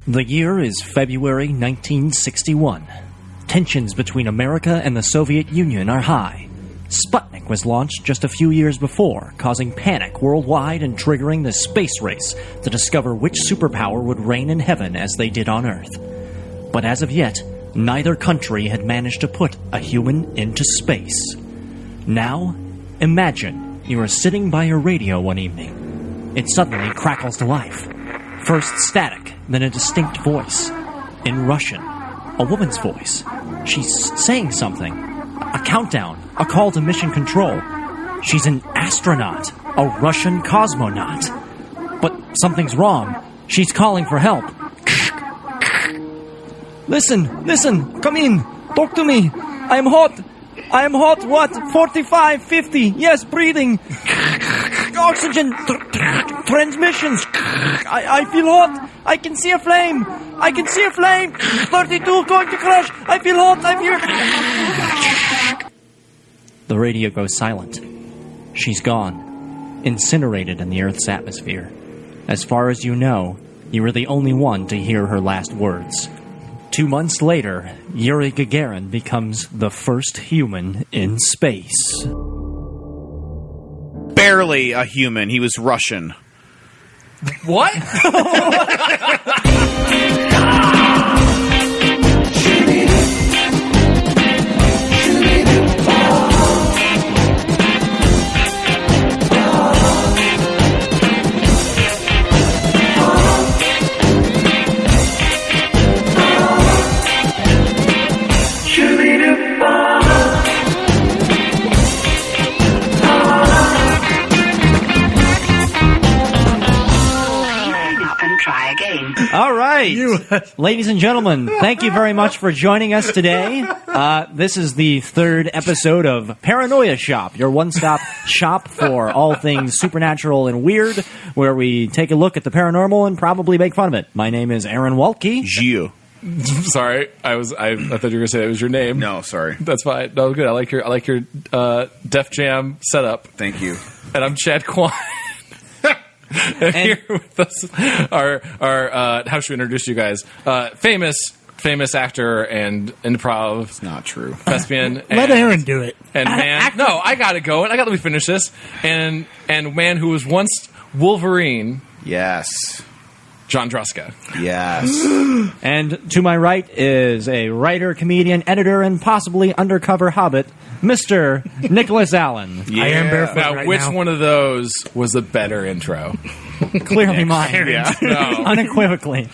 The year is February 1961. Tensions between America and the Soviet Union are high. Sputnik was launched just a few years before, causing panic worldwide and triggering the space race to discover which superpower would reign in heaven as they did on Earth. But as of yet, neither country had managed to put a human into space. Now, imagine you are sitting by your radio one evening. It suddenly crackles to life. First static, then a distinct voice. In Russian. A woman's voice. She's saying something. A countdown. A call to mission control. She's an astronaut. A Russian cosmonaut. But something's wrong. She's calling for help. Listen, come in. Talk to me. I'm hot. What? 45, 50. Yes, breathing. Oxygen. Transmissions. I feel hot. I can see a flame. 32 going to crash. I feel hot. The radio goes silent. She's gone. Incinerated in the Earth's atmosphere. As far as you know, you were the only one to hear her last words. 2 months later, Yuri Gagarin becomes the first human in space. Barely a human. He was Russian. What? All right. Ladies and gentlemen, thank you very much for joining us today. This is the third episode of Paranoia Shop, your one-stop shop for all things supernatural and weird, where we take a look at the paranormal and probably make fun of it. My name is Aaron Waltke. Gio. Sorry, I thought you were going to say that was your name. No, sorry. That's fine. No, good. I like your Def Jam setup. Thank you. And I'm Chad Kwan. And here with us are how should we introduce you guys? Famous actor and improv. It's not true. Thespian. Let Aaron do it. And man, no, I got to go. Let me finish this. And man who was once Wolverine. Yes. John Druska. Yes. And to my right is a writer, comedian, editor, and possibly undercover hobbit, Mr. Nicholas Allen. Yeah. I am barefoot Now, right which now. one of those was a better intro? Clearly mine. Yeah. No. Unequivocally.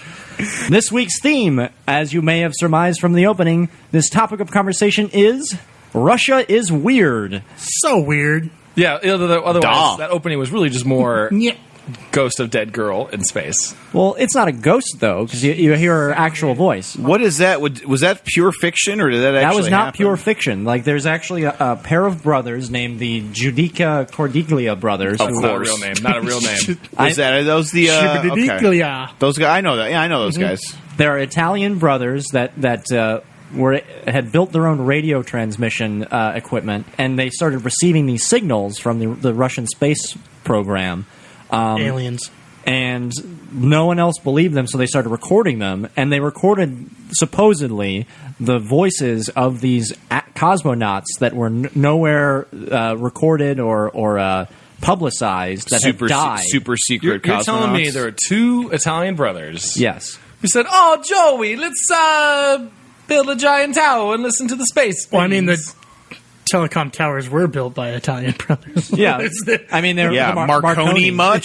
This week's theme, as you may have surmised from the opening, this topic of conversation is Russia is weird. So weird. Yeah, otherwise, Duh. that opening was really just more Yeah. Ghost of Dead Girl in space. Well, it's not a ghost, though, because you hear her actual voice. What is that? Was that pure fiction, or did that actually That was not happen? pure fiction. Like, there's actually a pair of brothers named the Judica Cordiglia brothers. Of who- Not a course. real name. Not a real name. Was that? Are those the... okay. Shibididiklia. Those guys? I know that. Yeah, I know those guys. They're Italian brothers that had built their own radio transmission equipment, and they started receiving these signals from the Russian space program. Aliens. And no one else believed them, so they started recording them. And they recorded, supposedly, the voices of these cosmonauts that were nowhere recorded or publicized that had died. Super secret You're cosmonauts. telling me there are two Italian brothers Yes. who said, "Oh, Joey, let's build a giant tower and listen to the space." Well, I mean, the things." telecom towers were built by Italian brothers. Yeah. I mean, they're Yeah, Marconi much?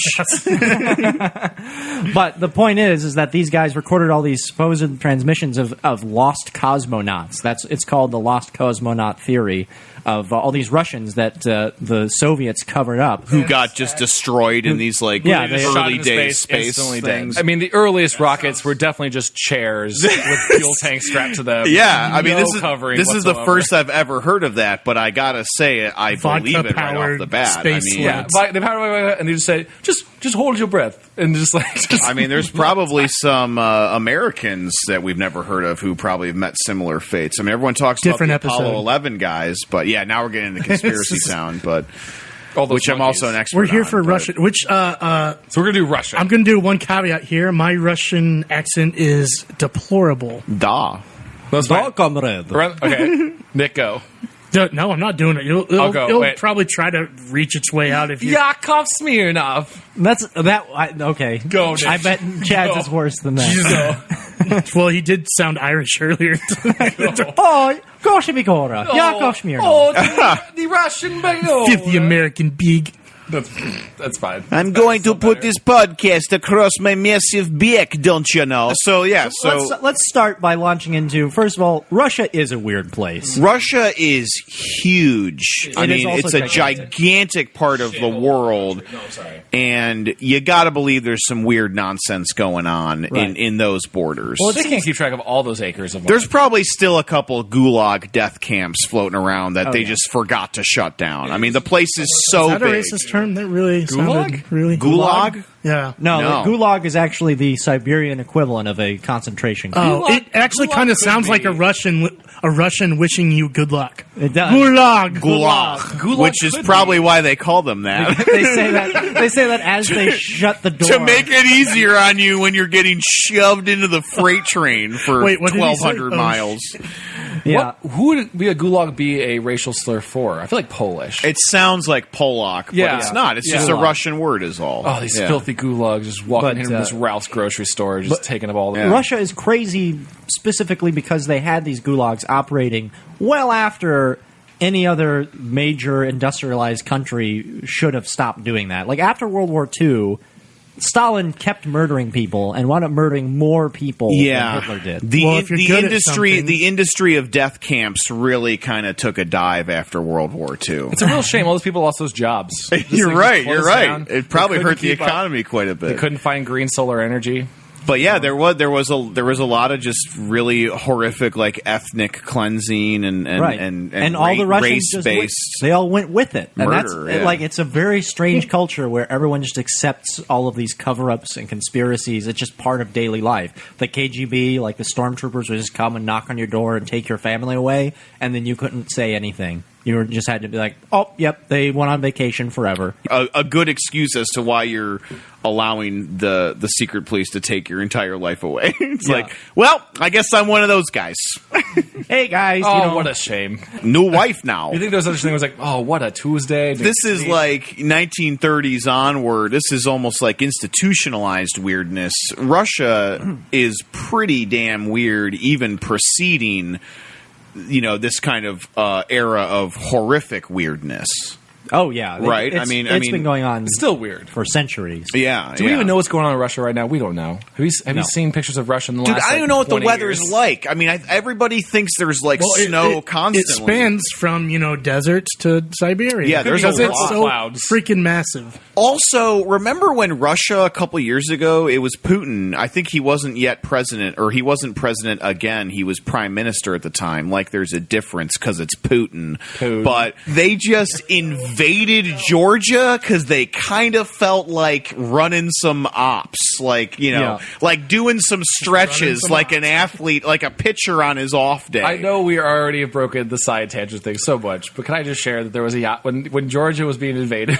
But the point is that these guys recorded all these supposed transmissions of lost cosmonauts. It's called the lost cosmonaut theory of all these Russians that the Soviets covered up. Who got just destroyed in these, like, Yeah, They shot early into days space instantly things. dead. I mean, the earliest rockets were definitely just chairs with fuel tanks strapped to them. Yeah, I mean, No this covering is the whatsoever. first I've ever heard of that, but I gotta say, I believe it right off the bat. space I mean, Yeah, they powered, and they just say, just hold your breath, and just like. I mean, there's probably some Americans that we've never heard of who probably have met similar fates. I mean, everyone talks Different about the Apollo episode. 11 guys, but yeah, now we're getting into conspiracy sound. But All those which I'm monkeys. also an expert We're here on, for but- Russia. Which So we're gonna do Russia. I'm going to do one caveat here. My Russian accent is deplorable. Da. That's Da, fine. comrade. Okay, Nick, go. No, I'm not doing it. I'll go. It'll Wait. probably try to reach its way out if you. Yakov Smirnov. Okay. Go, Nick. I bet Chad's Go. is worse than that. Well, he did sound Irish earlier. Oh, gosh, Mikora. Yakov Smirnov. Oh, the Russian mayo. Fifth American big. That's fine. I'm going to put this podcast across my massive beak, don't you know? So, yeah, Let's start by launching into, first of all, Russia is a weird place. Russia is huge. I It is mean, also it's a gigantic part of the world, and you got to believe there's some weird nonsense going on Right. in those borders. Well, they can't keep track of all those acres of land. There's probably still a couple gulag death camps floating around that they just forgot to shut down. I mean, the place is so Is that a big. racist term? That really sounded really Gulag? Yeah. No, No. Gulag is actually the Siberian equivalent of a concentration camp. Oh, it actually Gulag kind of could sounds like be- a Russian wishing you good luck. It does. Gulag. Gulag, which is probably why they call them that. They say that. They say that as they shut the door To make it easier on you when you're getting shoved into the freight train for Wait, what did he say? 1,200 Oh, miles. Yeah. Who would be a gulag be a racial slur for? I feel like Polish. It sounds like Polak, but Yeah. it's not. It's Yeah. just a Russian word is all. Oh, these Yeah. filthy gulags just walking But, into this Ralph's grocery store, just taking up all the. Yeah. Russia is crazy specifically because they had these gulags operating well after any other major industrialized country should have stopped doing that. Like after World War II, Stalin kept murdering people and wound up murdering more people Yeah, than Hitler did. the Well, if you're the good at industry something- the industry of death camps really kind of took a dive after World War II. It's a real shame. All those people lost those jobs. This You're thing right. just You're closed right. down. It probably They hurt couldn't the keep up. economy quite a They bit. couldn't find green solar energy. But yeah, there was a lot of just really horrific like ethnic cleansing and Right. and all the Russians race just based. they all went with it. And murder, that's yeah. like it's a very strange culture where everyone just accepts all of these cover-ups and conspiracies. It's just part of daily life. The KGB, like the stormtroopers would just come and knock on your door and take your family away, and then you couldn't say anything. You just had to be like, "Oh, yep, they went on vacation forever." A good excuse as to why you're allowing the secret police to take your entire life away. It's Yeah. like, well, I guess I'm one of those guys. Hey guys, Oh, you know, what a shame. New wife now. You think there's such a thing was like, oh, what a Tuesday. This is like 1930s onward. This is almost like institutionalized weirdness. Russia is pretty damn weird, even preceding, this kind of era of horrific weirdness. oh yeah, Right, It's, I mean- it's been going on It's still weird. for centuries. Yeah. Do we even know what's going on in Russia right now? We don't know. Have you No. seen pictures of Russia in the Dude, last I don't know what the 20 weather years? is like. I mean, everybody thinks there's like Well, snow constantly. It spans from desert to Siberia. Yeah, there's Because a it's lot. so Clouds. freaking massive. Also, remember when Russia a couple years ago, it was Putin. I think he wasn't yet president, or he wasn't president again. He was prime minister at the time. Like, there's a difference because it's Putin. Putin. But they just invaded Georgia because they kind of felt like running some ops. Like, like doing some stretches some like an athlete, like a pitcher on his off day. I know we already have broken the side tangent thing so much, but can I just share that there was when Georgia was being invaded,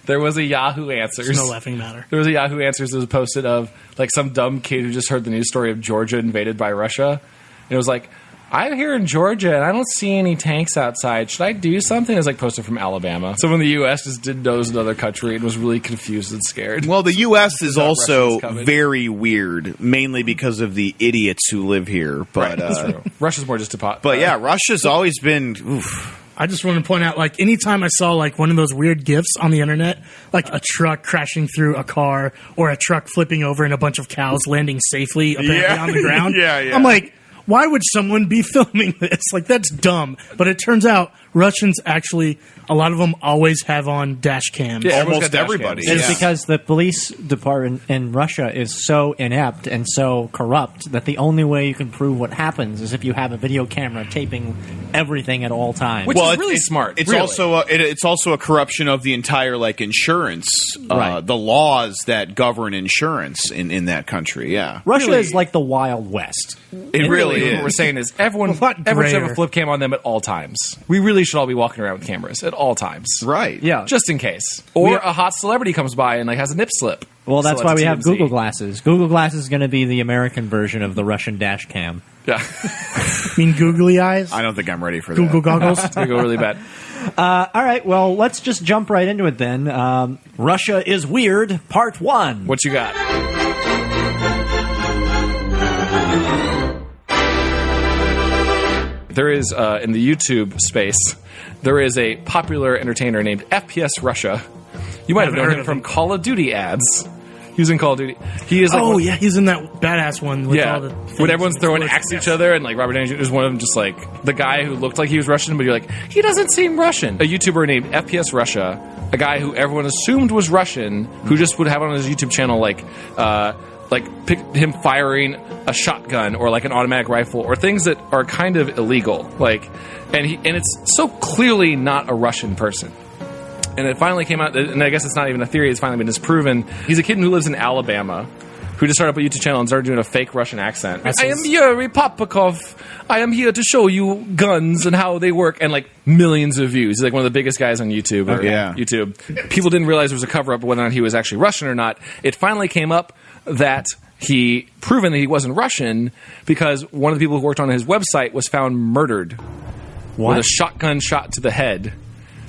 there was a Yahoo Answers. It's no laughing matter. There was a Yahoo Answers that was posted of like some dumb kid who just heard the news story of Georgia invaded by Russia, and it was like, I'm here in Georgia and I don't see any tanks outside. Should I do something? It was like posted from Alabama. Someone in the U.S. just didn't know it was another country and was really confused and scared. Well, the U.S. is also Russians coming. very weird, mainly because of the idiots who live here. But That's true. Russia's more just a pot. But yeah, Russia's always been. Oof. I just want to point out, like, anytime I saw, like, one of those weird GIFs on the internet, like a truck crashing through a car or a truck flipping over and a bunch of cows landing safely apparently Yeah. on the ground, Yeah. I'm like, why would someone be filming this? Like, that's dumb. But it turns out Russians actually, a lot of them always have on dash cams. Yeah, everyone's Almost got dash everybody. cams. It's Yeah. because the police department in Russia is so inept and so corrupt that the only way you can prove what happens is if you have a video camera taping everything at all times. Which is really smart. It's really. also a corruption of the entire like insurance, Right. the laws that govern insurance in that country. Yeah, Russia really- is like the Wild West. it really What is. we're saying is everyone A lot should have grayer. a flip cam on them at all times. We really should all be walking around with cameras at all times. Right. Yeah. Just in case. Or a hot celebrity comes by and like has a nip slip. Well, that's So why we have TMZ. Google Glasses. Google Glasses is going to be the American version of the Russian dash cam. Yeah. I mean, googly eyes, I don't think I'm ready for Google that. goggles. It's going to go really bad. All right, well, let's just jump right into it then. Russia is Weird, Part 1. What you got? There is, in the YouTube space, there is a popular entertainer named FPS Russia. You might have Never known heard him of from him. Call of Duty ads. He was in Call of Duty. He is like Oh, yeah, he's in that badass one with all the things when everyone's and throwing explosions. axes at each other, and like Robert Downey Jr. is one of them, just like the guy who looked like he was Russian, but you're like, he doesn't seem Russian. A YouTuber named FPS Russia, a guy who everyone assumed was Russian, who just would have on his YouTube channel like pick him firing a shotgun or like an automatic rifle or things that are kind of illegal, and it's so clearly not a Russian person. And it finally came out, and I guess it's not even a theory, it's finally been disproven. He's a kid who lives in Alabama who just started up a YouTube channel and started doing a fake Russian accent. I am Yuri Popakov. I am here to show you guns and how they work. And like millions of views. He's like one of the biggest guys on YouTube. YouTube. People didn't realize there was a cover-up of whether or not he was actually Russian or not. It finally came up that proven that he wasn't Russian because one of the people who worked on his website was found murdered with a shotgun shot to the head.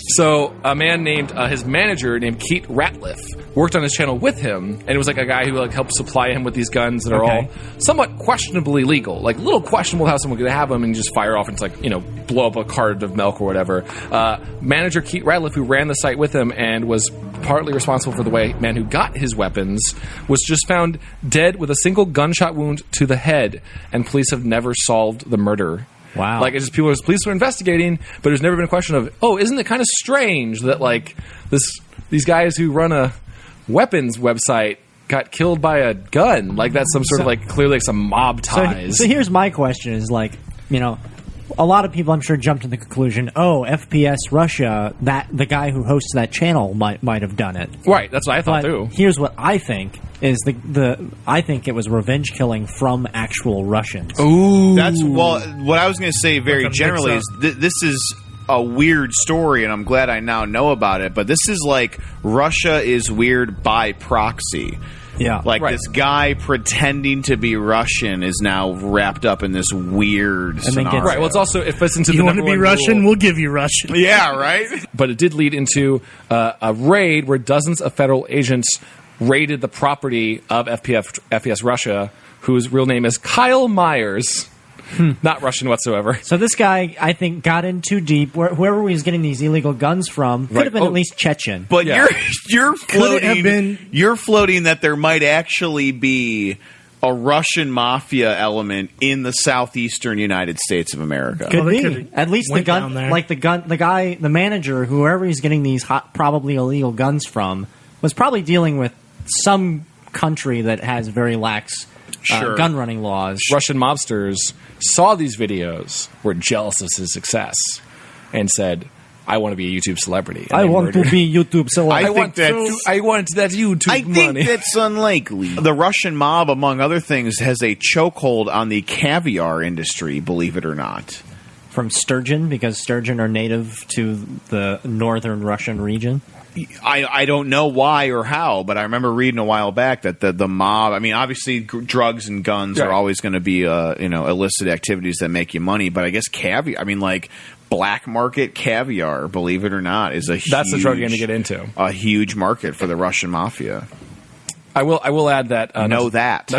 So a man named his manager named Keith Ratliff worked on his channel with him, and it was like a guy who like helped supply him with these guns that are all somewhat questionably legal, like a little questionable how someone could have them and just fire off and it's like blow up a carton of milk or whatever. Manager Keith Ratliff, who ran the site with him and was partly responsible for the way man who got his weapons, was just found dead with a single gunshot wound to the head, and police have never solved the murder. Wow. Like, it's just police were investigating, but there's never been a question of, isn't it kind of strange that, like, these guys who run a weapons website got killed by a gun? Like, that's some sort of, like, clearly like some mob ties. So here's my question is, like, a lot of people I'm sure jumped to the conclusion, FPS Russia, that the guy who hosts that channel might have done it. Right, that's what I thought, But too. here's what I think is I think it was revenge killing from actual Russians. Ooh. That's what I was going to say very Like a generally is this is a weird story, and I'm glad I now know about it. But this is like Russia is weird by proxy. Yeah. Like Right. this guy pretending to be Russian is now wrapped up in this weird then scenario. Right, well, it fits into You the want to number be one Russian? rule. We'll give you Russian. Yeah, right? But it did lead into a raid where dozens of federal agents raided the property of FPS Russia, whose real name is Kyle Myers. Not Russian whatsoever. So this guy, I think, got in too deep. Whoever he was getting these illegal guns from could have been at least Chechen. But Yeah. you're Could it have floating been- you're floating that there might actually be a Russian mafia element in the southeastern United States of America. Could Well, they be. could've At least the went down gun, there. like the manager, whoever he's getting these probably illegal guns from, was probably dealing with some country that has very lax Sure. gun running laws. Russian mobsters saw these videos, were jealous of his success, and said, I want to be a YouTube celebrity. And I they want murdered- to be YouTube celebrity. I think that's- I want that YouTube I think money. that's unlikely. The Russian mob, among other things, has a chokehold on the caviar industry, believe it or not. From sturgeon, because sturgeon are native to the northern Russian region. I don't know why or how, but I remember reading a while back that the mob. I mean, obviously, drugs and guns are Right. always going to be illicit activities that make you money. But I guess caviar. I mean, like black market caviar, believe it or not, is That's the drug you're going to get into. a huge market for the Russian mafia. I will add that. Know that.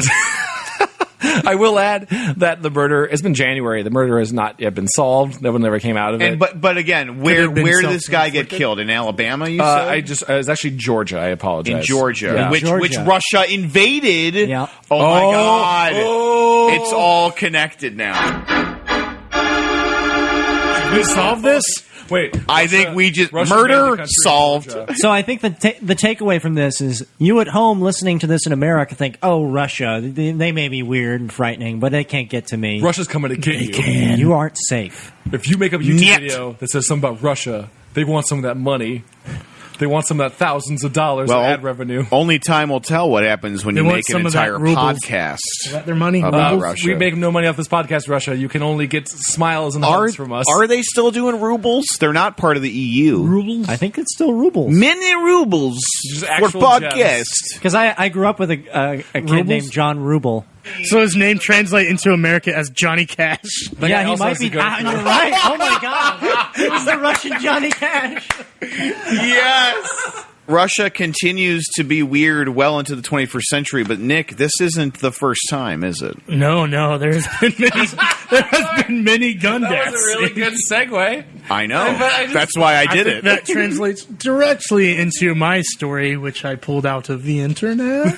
I will add that the murder, it's been January, the murder has not yet been solved. No one ever came out of it. And but again, where have been did this guy get self-inflicted? killed? In Alabama, you said? it was actually Georgia, I apologize. In Georgia, Yeah. which Georgia. Russia invaded. Yeah. Oh my God! Oh. It's all connected now. We solve this? Wait, I think we just Russia invaded the murder country of solved. Georgia. So I think the takeaway from this is you at home listening to this in America think, Russia, they may be weird and frightening, but they can't get to me. Russia's coming to get you. You aren't safe. If you make a YouTube Nyet. video that says something about Russia, they want some of that money. They want some of that thousands of dollars of ad revenue. Only time will tell what happens when They you want make an some of that entire rubles. podcast Is that their money? about Rubles? Russia. We make no money off this podcast, Russia. You can only get smiles and hugs from us. Are they still doing rubles? They're not part of the EU. Rubles? I think it's still rubles. Many rubles Just for actual podcast. Because I grew up with a kid Rubles? named John Ruble. So his name translates into America as Johnny Cash. That Yeah, guy he also might has be. to go through- You're right. Oh my god, it was the Russian Johnny Cash. Yes. Russia continues to be weird well into the 21st century, but Nick, this isn't the first time, is it? No, there has been many gun That deaths. was a really good segue. I know. I just- That's why I did think it. That translates directly into my story, which I pulled out of the internet.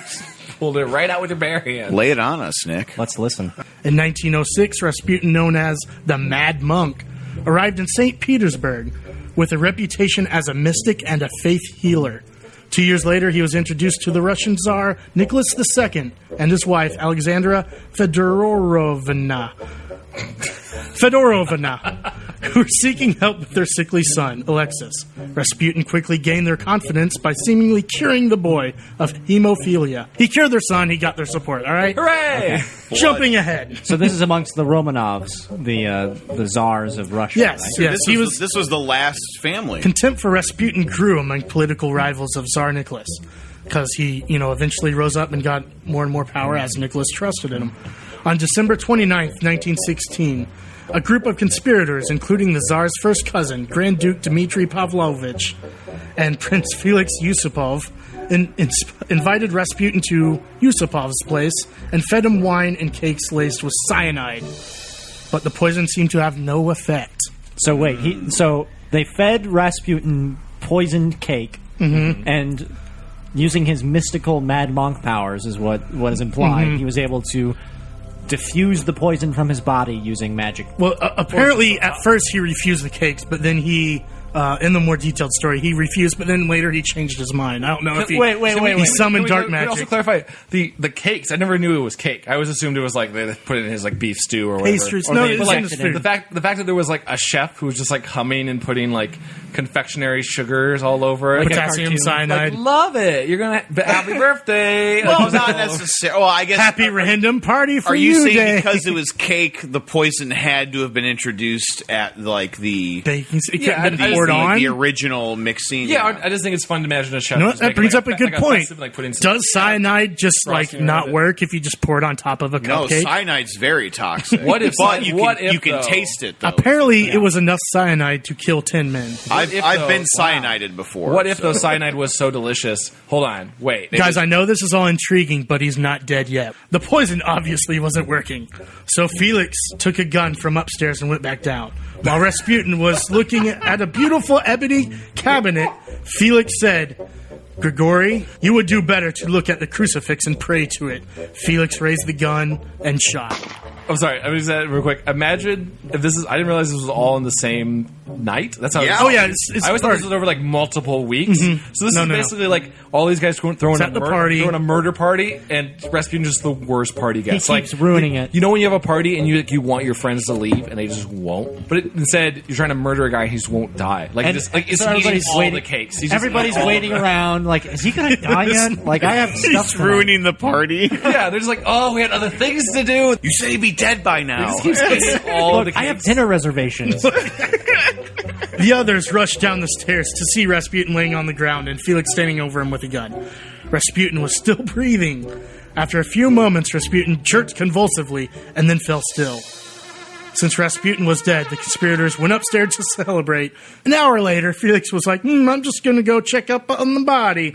Pulled it right out with your bare hand. Lay it on us, Nick. Let's listen. In 1906, Rasputin, known as the Mad Monk, arrived in St. Petersburg with a reputation as a mystic and a faith healer. 2 years later, he was introduced to the Russian Tsar Nicholas II and his wife, Alexandra Fedorovna, who were seeking help with their sickly son, Alexis. Rasputin quickly gained their confidence by seemingly curing the boy of hemophilia. He cured their son, he got their support, all right? Hooray! Jumping ahead. So this is amongst the Romanovs, the czars of Russia. Yes, right? yes. This was the last family. Contempt for Rasputin grew among political rivals of Tsar Nicholas because he, eventually rose up and got more and more power as Nicholas trusted in him. On December 29th, 1916, a group of conspirators, including the Tsar's first cousin, Grand Duke Dmitry Pavlovich, and Prince Felix Yusupov, invited Rasputin to Yusupov's place and fed him wine and cakes laced with cyanide. But the poison seemed to have no effect. So wait, so they fed Rasputin poisoned cake, and using his mystical mad monk powers is what is implied. He was able to diffuse the poison from his body using magic. Well, apparently at first he refused the cakes, but then he, in the more detailed story, he refused, but then later he changed his mind. I don't know if he, he summoned dark Can we also magic. clarify the cakes? I never knew it was cake. I always assumed it was like they put it in his like beef stew or whatever. Pastries. Or No, they- it's but, in his food. the fact that there was like a chef who was just like humming and putting like confectionery sugars all over it. Potassium cyanide. Like, love it. You're gonna happy birthday. Well, Like, not necessarily. Well, I guess. Happy random party for Are you saying Day. because it was cake, the poison had to have been introduced at like the Baking, it Yeah, couldn't have I been poured just- on. the original mixing? Yeah, I just think it's fun to imagine a chef. You know what? just That making, brings like, up a good like point. festive, like, putting some- Does cyanide just frosting not around it. work if you just pour it on top of a No, cupcake? cyanide's very toxic. What if But cyan- what if, you can though? taste it. Though. Apparently, it was enough cyanide to kill 10 men. I've if, I've though? been Wow. cyanided before. What if so. though cyanide was so delicious? Hold on, wait, Guys, I know this is all intriguing, but he's not dead yet. The poison obviously wasn't working. So Felix took a gun from upstairs and went back down. While Rasputin was looking at a beautiful ebony cabinet, Felix said, "Grigory, you would do better to look at the crucifix and pray to it." Felix raised the gun and shot. I'm sorry. I'm just say that real quick. Imagine if this is. I didn't realize this was all in the same night. That's how. Yeah. Oh yeah, it's I always thought part- this was over like multiple weeks. So this No, is no. basically like all these guys throwing at the party. throwing a murder party, and Rasputin just the worst party guest. He keeps ruining it. You know when you have a party and you want your friends to leave and they just won't. But instead you're trying to murder a guy who just won't die. Like And just like it's so eating all the cakes. He's just Everybody's eating all waiting of them. around. Like, is he gonna die yet? Like, I have stuff. He's tonight. ruining the party? Yeah, they're just like, oh, we had other things to do. You said he'd be dead by now. He just keeps eating all Look, the cakes. I have dinner reservations. The others rushed down the stairs to see Rasputin laying on the ground and Felix standing over him with a gun. Rasputin was still breathing. After a few moments, Rasputin jerked convulsively and then fell still. Since Rasputin was dead, the conspirators went upstairs to celebrate. An hour later, Felix was like, I'm just going to go check up on the body.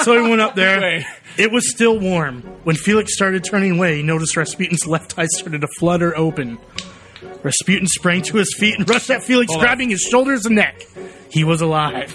So he went up there. Wait. It was still warm. When Felix started turning away, he noticed Rasputin's left eye started to flutter open. Rasputin sprang to his feet and rushed at Felix, grabbing his shoulders and neck. He was alive.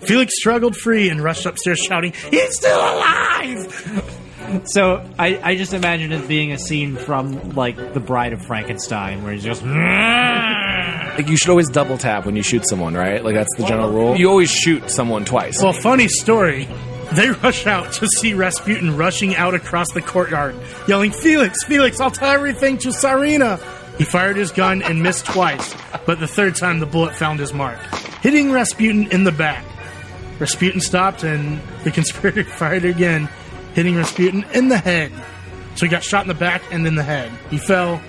Felix struggled free and rushed upstairs shouting, "He's still alive!" So I just imagine it being a scene from like The Bride of Frankenstein, where he's just. Like you should always double tap when you shoot someone, right? Like that's the general rule. You always shoot someone twice. Well, funny story. They rush out to see Rasputin rushing out across the courtyard, yelling, Felix, Felix, I'll tell everything to Tsarina. He fired his gun and missed twice, but the third time the bullet found his mark, hitting Rasputin in the back. Rasputin stopped, and the conspirator fired again, hitting Rasputin in the head. So he got shot in the back and in the head. He fell.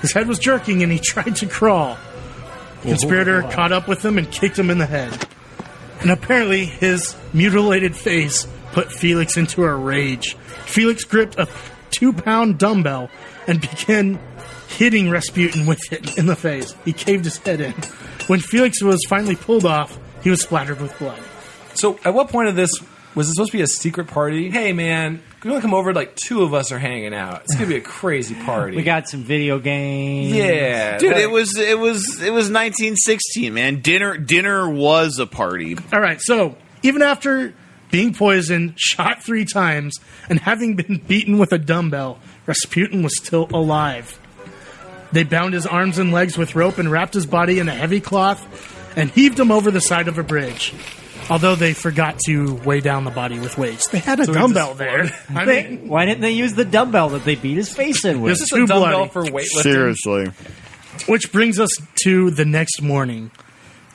His head was jerking, and he tried to crawl. The conspirator caught up with him and kicked him in the head. And apparently, his mutilated face put Felix into a rage. Felix gripped a 2-pound dumbbell and began hitting Rasputin with it in the face. He caved his head in. When Felix was finally pulled off, he was splattered with blood. So, at what point of this was it supposed to be a secret party? Hey, man, you want to come over? Like, 2 of us are hanging out. It's gonna be a crazy party. We got some video games. Yeah, Dude, it was 1916, man. Dinner was a party. All right, so even after being poisoned, shot 3 times, and having been beaten with a dumbbell, Rasputin was still alive. They bound his arms and legs with rope and wrapped his body in a heavy cloth and heaved him over the side of a bridge. Although they forgot to weigh down the body with weights. They had a dumbbell there. Why didn't they use the dumbbell that they beat his face in with? This is a dumbbell for weightlifting. Seriously. Which brings us to the next morning.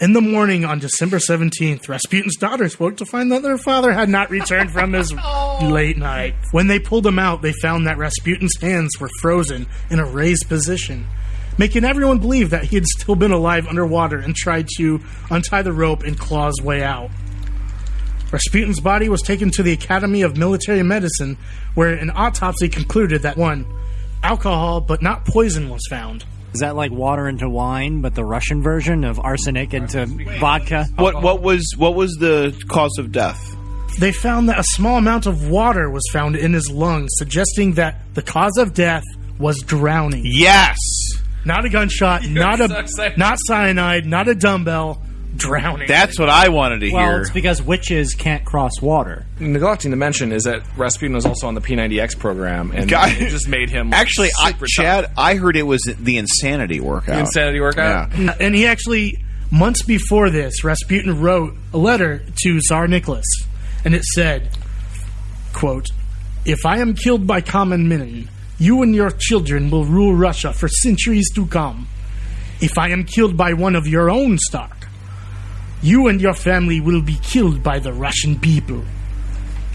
In the morning on December 17th, Rasputin's daughters woke to find that their father had not returned from his late night. When they pulled him out, they found that Rasputin's hands were frozen in a raised position, making everyone believe that he had still been alive underwater and tried to untie the rope and claw his way out. Rasputin's body was taken to the Academy of Military Medicine, where an autopsy concluded that 1, alcohol but not poison was found. Is that like water into wine, but the Russian version of arsenic into vodka? What was the cause of death? They found that a small amount of water was found in his lungs, suggesting that the cause of death was drowning. Yes. Not a gunshot, not cyanide, not a dumbbell, drowning. That's what I wanted to Well, hear. it's because witches can't cross water. Neglecting to mention is that Rasputin was also on the P90X program, and it just made him Actually, super Chad, tough. I heard it was the insanity workout. The insanity workout? Yeah. And he actually, months before this, Rasputin wrote a letter to Tsar Nicholas, and it said, quote, "If I am killed by common men, you and your children will rule Russia for centuries to come. If I am killed by one of your own stock, you and your family will be killed by the Russian people."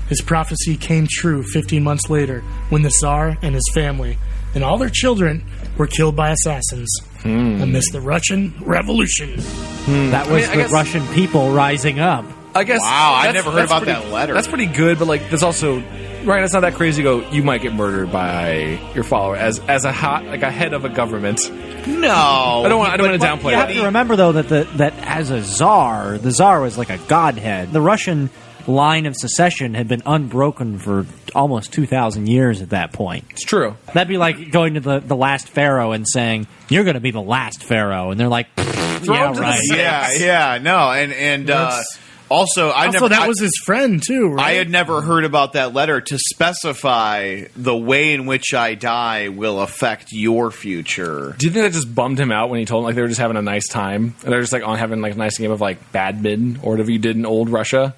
His prophecy came true 15 months later when the Tsar and his family and all their children were killed by assassins amidst the Russian Revolution. That was the Russian people rising up. I guess. Wow, I that's- never heard that's about pretty- that letter. That's pretty good, but like, that's also right. That's not that crazy. To go, you might get murdered by your follower as a head of a government. No. I don't want to downplay You have it. to remember, though, that as a czar, the czar was like a godhead. The Russian line of secession had been unbroken for almost 2,000 years at that point. It's true. That'd be like going to the last pharaoh and saying, "You're going to be the last pharaoh," and they're like, "Yeah, him to the right." side. Yeah, no, and also, That was his friend, too, right? I had never heard about that letter to specify the way in which I die will affect your future. Do you think that just bummed him out when he told him like they were just having a nice time and they're just like on having like a nice game of like badminton or whatever you did in old Russia?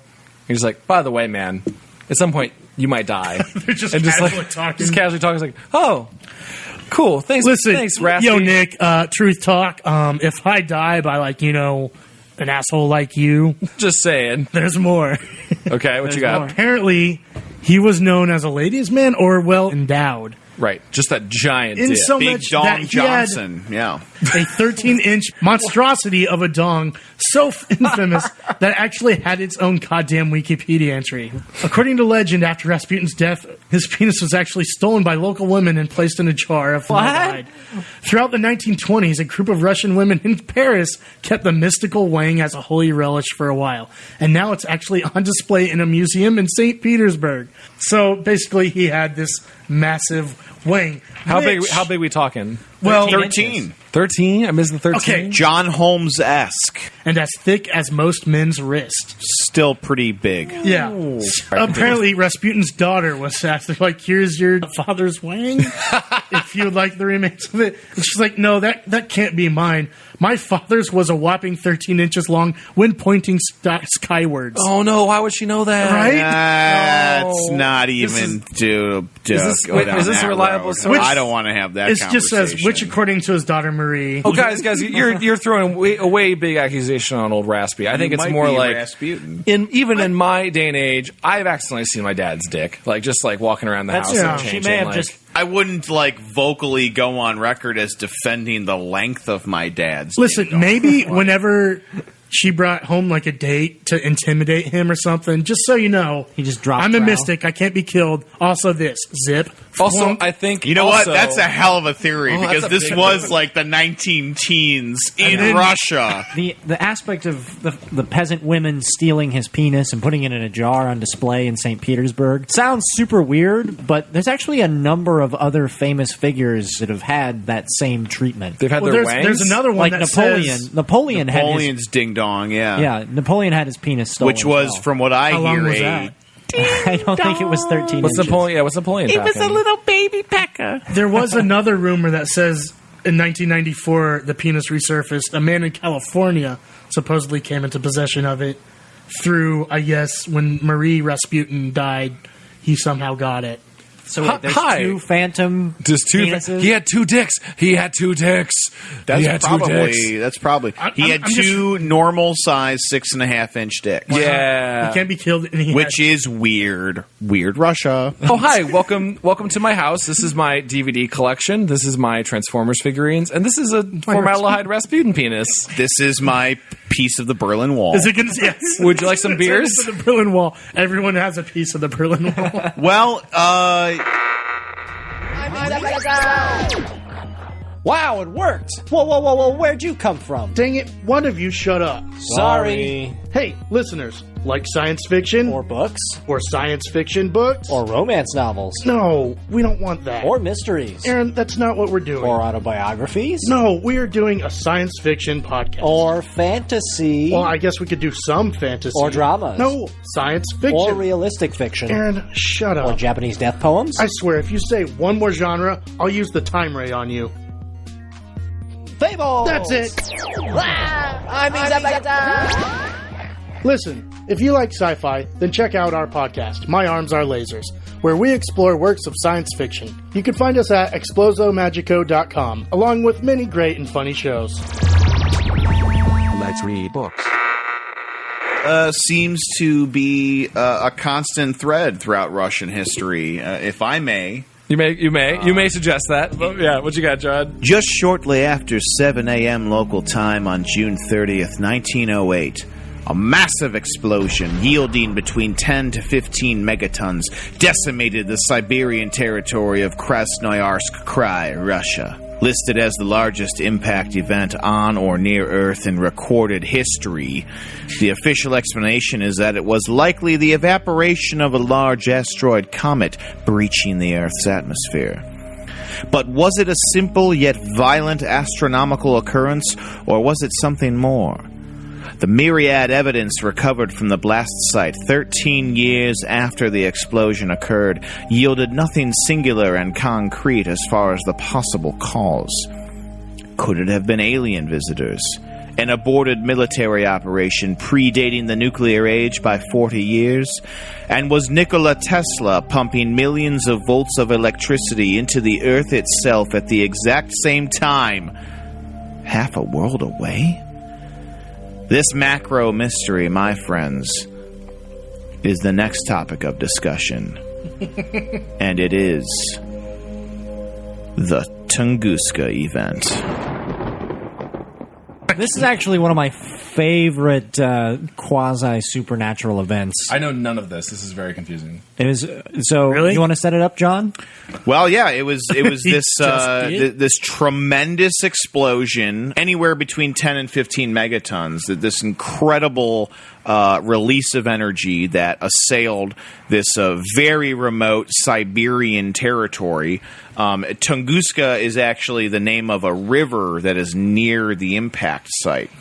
He's like, by the way, man, at some point you might die. They're just And casually talking. Just casually talking. It's like, oh, cool. Thanks. Listen, thanks, Rasty. yo, Nick, truth talk, if I die by, like, an asshole like you, Just saying. there's more. Okay, what you got? more. Apparently, he was known as a ladies' man or well endowed. Right, just that giant In dick. so Big much Dong that he had Johnson, yeah. a 13-inch monstrosity of a dong so infamous that it actually had its own goddamn Wikipedia entry. According to legend, after Rasputin's death, his penis was actually stolen by local women and placed in a jar of formaldehyde. Throughout the 1920s, a group of Russian women in Paris kept the mystical wang as a holy relic for a while, and now it's actually on display in a museum in St. Petersburg. So basically, he had this massive wang. How big we talking? Well, 13. 13? I missed the 13. Okay. John Holmes-esque. and as thick as most men's wrist. Still pretty big. Yeah. Apparently, Rasputin's daughter was asked, like, "Here's your father's wang, if you would like the remains of it." And she's like, "No, that can't be mine. My father's was a whopping 13 inches long when pointing skywards." Oh no! Why would she know that? Right? That's No. not This even is- go is this down a reliable that source? road. I don't want to have that It just says conversation. Which, according to his daughter Marie... Oh, guys, you're throwing a way big accusation on old Raspy. I think it's more like... Rasputin. Even in my day and age, I've accidentally seen my dad's dick. Like, just like walking around the house and changing. She may have like, just... I wouldn't vocally go on record as defending the length of my dad's. Listen, maybe whenever she brought home like a date to intimidate him or something, just so you know, He just dropped I'm a Drow. mystic. I can't be killed. Also, this zip. Also, Flunk. I think... You know also, what? That's a hell of a theory Oh, because that's a this big was one. like the 19-teens in then- Russia. The aspect of the peasant women stealing his penis and putting it in a jar on display in St. Petersburg sounds super weird, but there's actually a number of other famous figures that have had that same treatment. They've had Well, their there's wangs. another one Like that Napoleon. says... Napoleon had his, Napoleon's ding dong, Napoleon had his penis stolen. which was, as well. from what I How long hear, was that? I don't think it was 13 What's inches. Napoleon? Yeah, what's Napoleon? It was a little... baby pecker. There was another rumor that says in 1994 the penis resurfaced. A man in California supposedly came into possession of it through, I guess, when Marie Rasputin died, he somehow got it. So wait, there's Hi. two phantom Just two. penises? He had 2 dicks. He had 2 dicks. That's he had 2 dicks. That's probably. He had I'm just- two normal size 6.5-inch dicks. Yeah. He can't be killed. And he Which had- is weird. Weird Russia. Oh, hi. Welcome to my house. This is my DVD collection. This is my Transformers figurines. And this is a formaldehyde Rasputin penis. This is my piece of the Berlin Wall. Is it going to? Yes. Would you like some beers? It's the Berlin Wall. Everyone has a piece of the Berlin Wall. Well, Wow, it worked! Whoa, where'd you come from? Dang it! One of you shut up. Sorry. Hey, listeners, like science fiction Or books. or science fiction books? Or romance novels. No, we don't want that. Or mysteries. Aaron, that's not what we're doing. Or autobiographies. No, we are doing a science fiction podcast. Or fantasy. Well, I guess we could do some fantasy. Or dramas. No, science fiction. Or realistic fiction. Aaron, shut up. Or Japanese death poems. I swear, if you say one more genre, I'll use the time ray on you. Fables! That's it. Listen, if you like sci-fi, then check out our podcast, My Arms Are Lasers, where we explore works of science fiction. You can find us at explosomagico.com, along with many great and funny shows. Let's read books. seems to be a constant thread throughout Russian history, if I may. You may suggest that. But yeah, what you got, John? Just shortly after 7 a.m. local time on June 30th, 1908, a massive explosion yielding between 10 to 15 megatons decimated the Siberian territory of Krasnoyarsk Krai, Russia. Listed as the largest impact event on or near Earth in recorded history, the official explanation is that it was likely the evaporation of a large asteroid comet breaching the Earth's atmosphere. But was it a simple yet violent astronomical occurrence, or was it something more? The myriad evidence recovered from the blast site 13 years after the explosion occurred yielded nothing singular and concrete as far as the possible cause. Could it have been alien visitors? An aborted military operation predating the nuclear age by 40 years? And was Nikola Tesla pumping millions of volts of electricity into the Earth itself at the exact same time, half a world away? This macro mystery, my friends, is the next topic of discussion. And it is the Tunguska event. This is actually one of my favorite quasi-supernatural events. I know none of this. This is very confusing. It was so. Really? You want to set it up, John? Well, yeah, it was this just did? this tremendous explosion, anywhere between 10 and 15 megatons. This incredible release of energy that assailed this very remote Siberian territory. Tunguska is actually the name of a river that is near the impact site.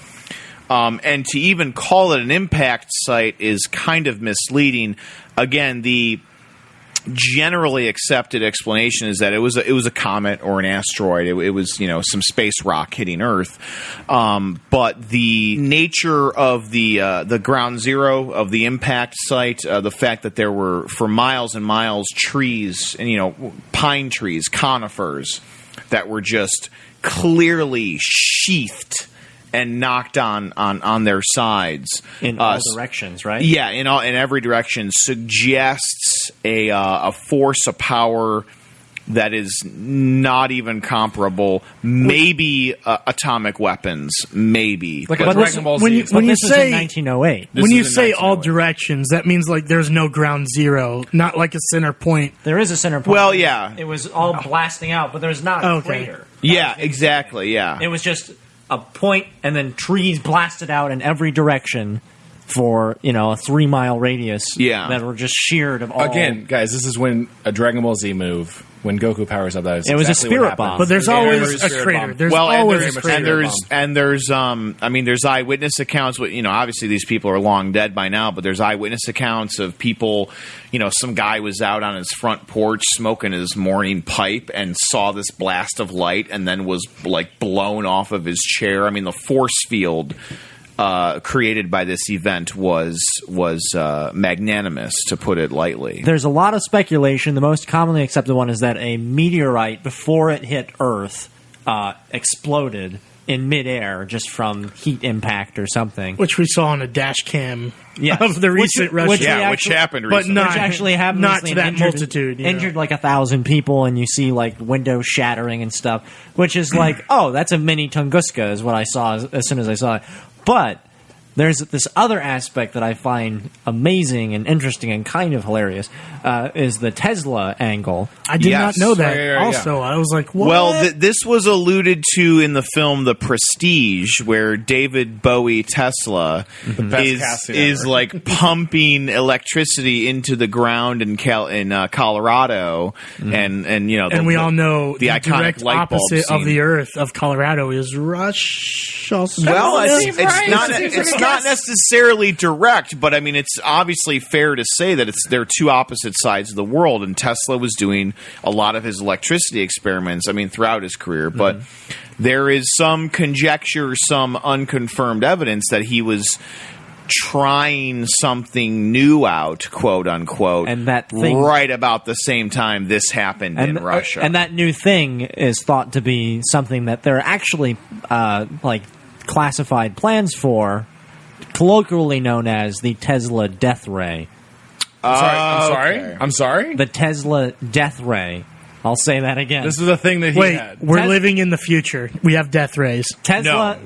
And to even call it an impact site is kind of misleading. Again, the generally accepted explanation is that it was a comet or an asteroid. It was some space rock hitting Earth, but the nature of the ground zero of the impact site, the fact that there were for miles and miles trees and pine trees, conifers that were just clearly sheathed and knocked on their sides in all directions, right? Yeah, in every direction, suggests a force, a power that is not even comparable. Maybe atomic weapons, maybe. Like a But Dragon Ball Z. when you This was say in 1908. when you is in say all 1908. directions, that means like there's no ground zero, not like a center point. There is a center point. Well, yeah. It was all blasting out, but there's not a Okay. crater. Yeah, exactly. Yeah. It was just a point, and then trees blasted out in every direction for a 3-mile radius. Yeah. That were just sheared of all. Again, guys, this is when a Dragon Ball Z move, when Goku powers up, that is It was a exactly what spirit happened. bomb. But there's Yeah, always there was a spirit crater. bomb. There's Well, always and a there's crater. there's eyewitness accounts. Obviously these people are long dead by now, but there's eyewitness accounts of people. Some guy was out on his front porch smoking his morning pipe and saw this blast of light, and then was like blown off of his chair. I mean, the force field created by this event was magnanimous, to put it lightly. There's a lot of speculation. The most commonly accepted one is that a meteorite, before it hit Earth, exploded in midair just from heat impact or something. which we saw on a dash cam Yes. of the recent Russia. which we Yeah, which actually- happened but recently. not- Which actually happened not recently to and that multitude, you know. Injured like 1,000 people, and you see like windows shattering and stuff, which is like, oh, that's a mini Tunguska, is what I saw as soon as I saw it. But there's this other aspect that I find amazing and interesting and kind of hilarious, is the Tesla angle. I did Yes. not know that. Yeah. Also, I was like, what? Well, this was alluded to in the film The Prestige, where David Bowie Tesla best casting is ever. like pumping electricity into the ground in Colorado, and and we all know the the iconic direct light bulb opposite of scene. the Earth of Colorado is Russia. Well, Steve Rice. it's not necessarily direct, but I mean, it's obviously fair to say that they're two opposite sides of the world, and Tesla was doing a lot of his electricity experiments, I mean, throughout his career, but there is some conjecture, some unconfirmed evidence that he was trying something new out, quote unquote, And that thing- right about the same time this happened in Russia. And that new thing is thought to be something that there are actually like classified plans for, colloquially known as the Tesla death ray. I'm sorry. The Tesla death ray. I'll say that again. This is a thing that he Wait, had. we're living in the future. We have death rays. Tesla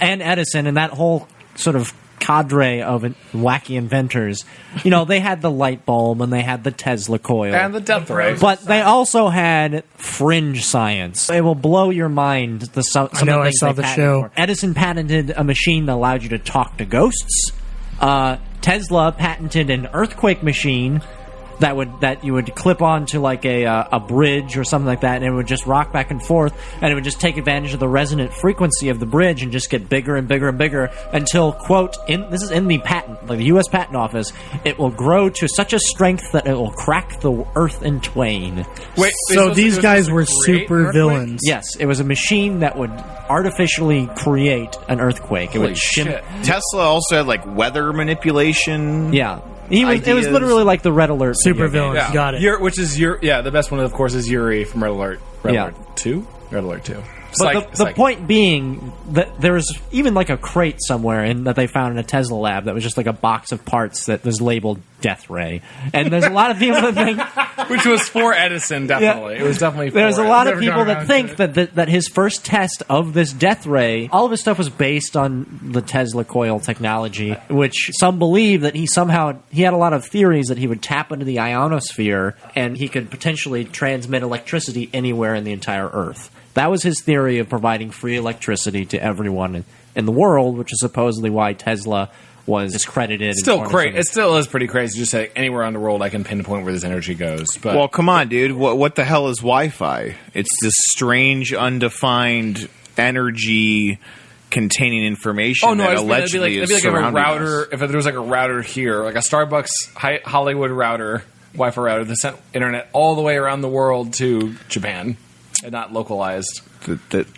and Edison and that whole sort of cadre of wacky inventors, they had the light bulb and they had the Tesla coil. And the death ray. But they also had fringe science. It will blow your mind. Some of the know, I things saw they the patented show. for. Edison patented a machine that allowed you to talk to ghosts. Tesla patented an earthquake machine that you would clip onto like a bridge or something like that, and it would just rock back and forth, and it would just take advantage of the resonant frequency of the bridge and just get bigger and bigger and bigger until, quote, this is in the patent, like the U.S. Patent Office, it will grow to such a strength that it will crack the earth in twain. Wait, So these guys were create super earthquake? villains. Yes, it was a machine that would artificially create an earthquake. It Holy would shit. Tesla also had like weather manipulation. Yeah. It was Ideas. literally like the Red Alert. Super video game. villains. Yeah. Got it. The best one, of course, is Yuri from Red Alert. Red Yeah. Alert 2? Red Alert 2. But the point being that there was even like a crate somewhere that they found in a Tesla lab that was just like a box of parts that was labeled Death Ray. And there's a lot of people that think Which was for Edison, definitely. It was definitely for there's a lot of Never people got that around think to that his first test of this Death Ray, all of his stuff was based on the Tesla coil technology, which some believe that he had a lot of theories that he would tap into the ionosphere and he could potentially transmit electricity anywhere in the entire Earth. That was his theory of providing free electricity to everyone in the world, which is supposedly why Tesla was discredited. Still and crazy. It still is pretty crazy. Just say anywhere on the world, I can pinpoint where this energy goes. But Well, come on, dude. What the hell is Wi-Fi? It's this strange, undefined energy containing information that allegedly it'd be like is surrounding a router. us. If there was like a router here, like a Starbucks Hollywood router Wi-Fi router that sent internet all the way around the world to Japan and not localized.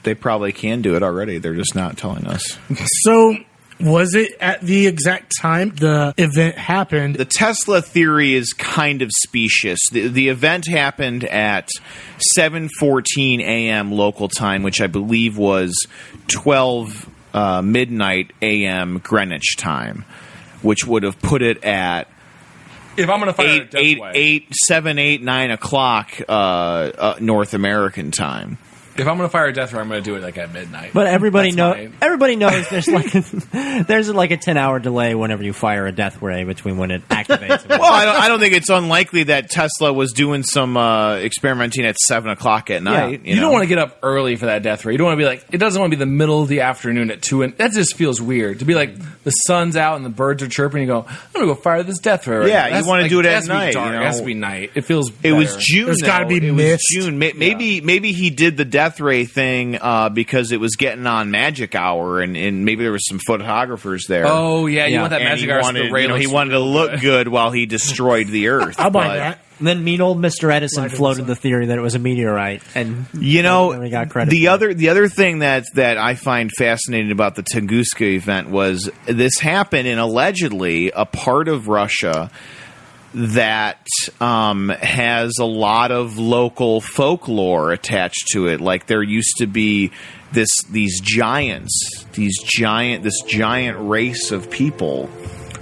They probably can do it already. They're just not telling us. So, was it at the exact time the event happened? The Tesla theory is kind of specious. The event happened at 7:14 a.m. local time, which I believe was 12 midnight a.m. Greenwich time, which would have put it at If I'm going to fire a death 7, 8, 9 o'clock North American time. If I'm going to fire a death ray, I'm going to do it like at midnight. But everybody That's everybody knows there's like a 10-hour delay whenever you fire a death ray between when it activates. Well, I don't think it's unlikely that Tesla was doing some experimenting at 7 o'clock at night. You don't want to get up early for that death ray. You don't want to be like, it doesn't want to be the middle of the afternoon at 2. And that just feels weird. To be like, the sun's out and the birds are chirping, you go, I'm going to go fire this death ray. Yeah, you want to do it at night. Dark. It has to be night. It feels It was June. There's got to be it mist. was June. Maybe he did the death ray thing because it was getting on Magic Hour, and maybe there was some photographers there. Oh yeah, you want that And Magic he Hour. wanted, the ray he looks wanted to real look good. good while he destroyed the Earth. I'll buy But, that. And then mean old Mr. Edison Light in the floated sun. the theory that it was a meteorite, and You know, never got credit the for it. other thing that I find fascinating about the Tunguska event was this happened in allegedly a part of Russia that has a lot of local folklore attached to it. Like there used to be this giant race of people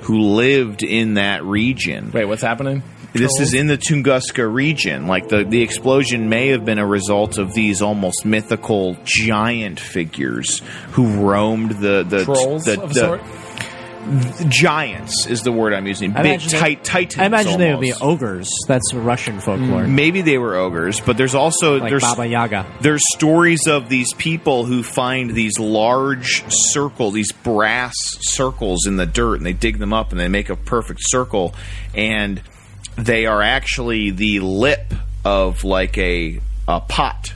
who lived in that region. Wait, what's happening? This is in the Tunguska region. Like the explosion may have been a result of these almost mythical giant figures who roamed the Trolls of a sort? giants is the word I'm using. I Big imagine titans. I imagine they would be almost. ogres. That's Russian folklore, Maybe they were ogres, but there's also like Baba Yaga. there's stories of these people who find these large circles, these brass circles in the dirt, and they dig them up and they make a perfect circle, and they are actually the lip of like a pot,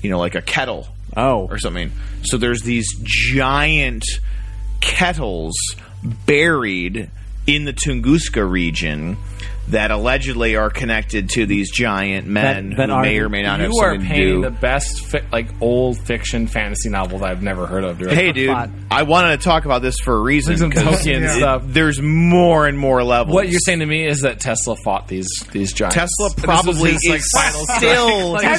like a kettle or something. So there's these giant kettles buried in the Tunguska region that allegedly are connected to these giant men That who are- may or may not have You are something to painting do. the best old fiction fantasy novel that I've never heard of. Dude. Hey, dude, plot. I wanted to talk about this for a reason. Some 'cause Tolkien stuff. There's more and more levels. What you're saying to me is that Tesla fought these giants. Tesla This probably was his, is final strike. still, Like,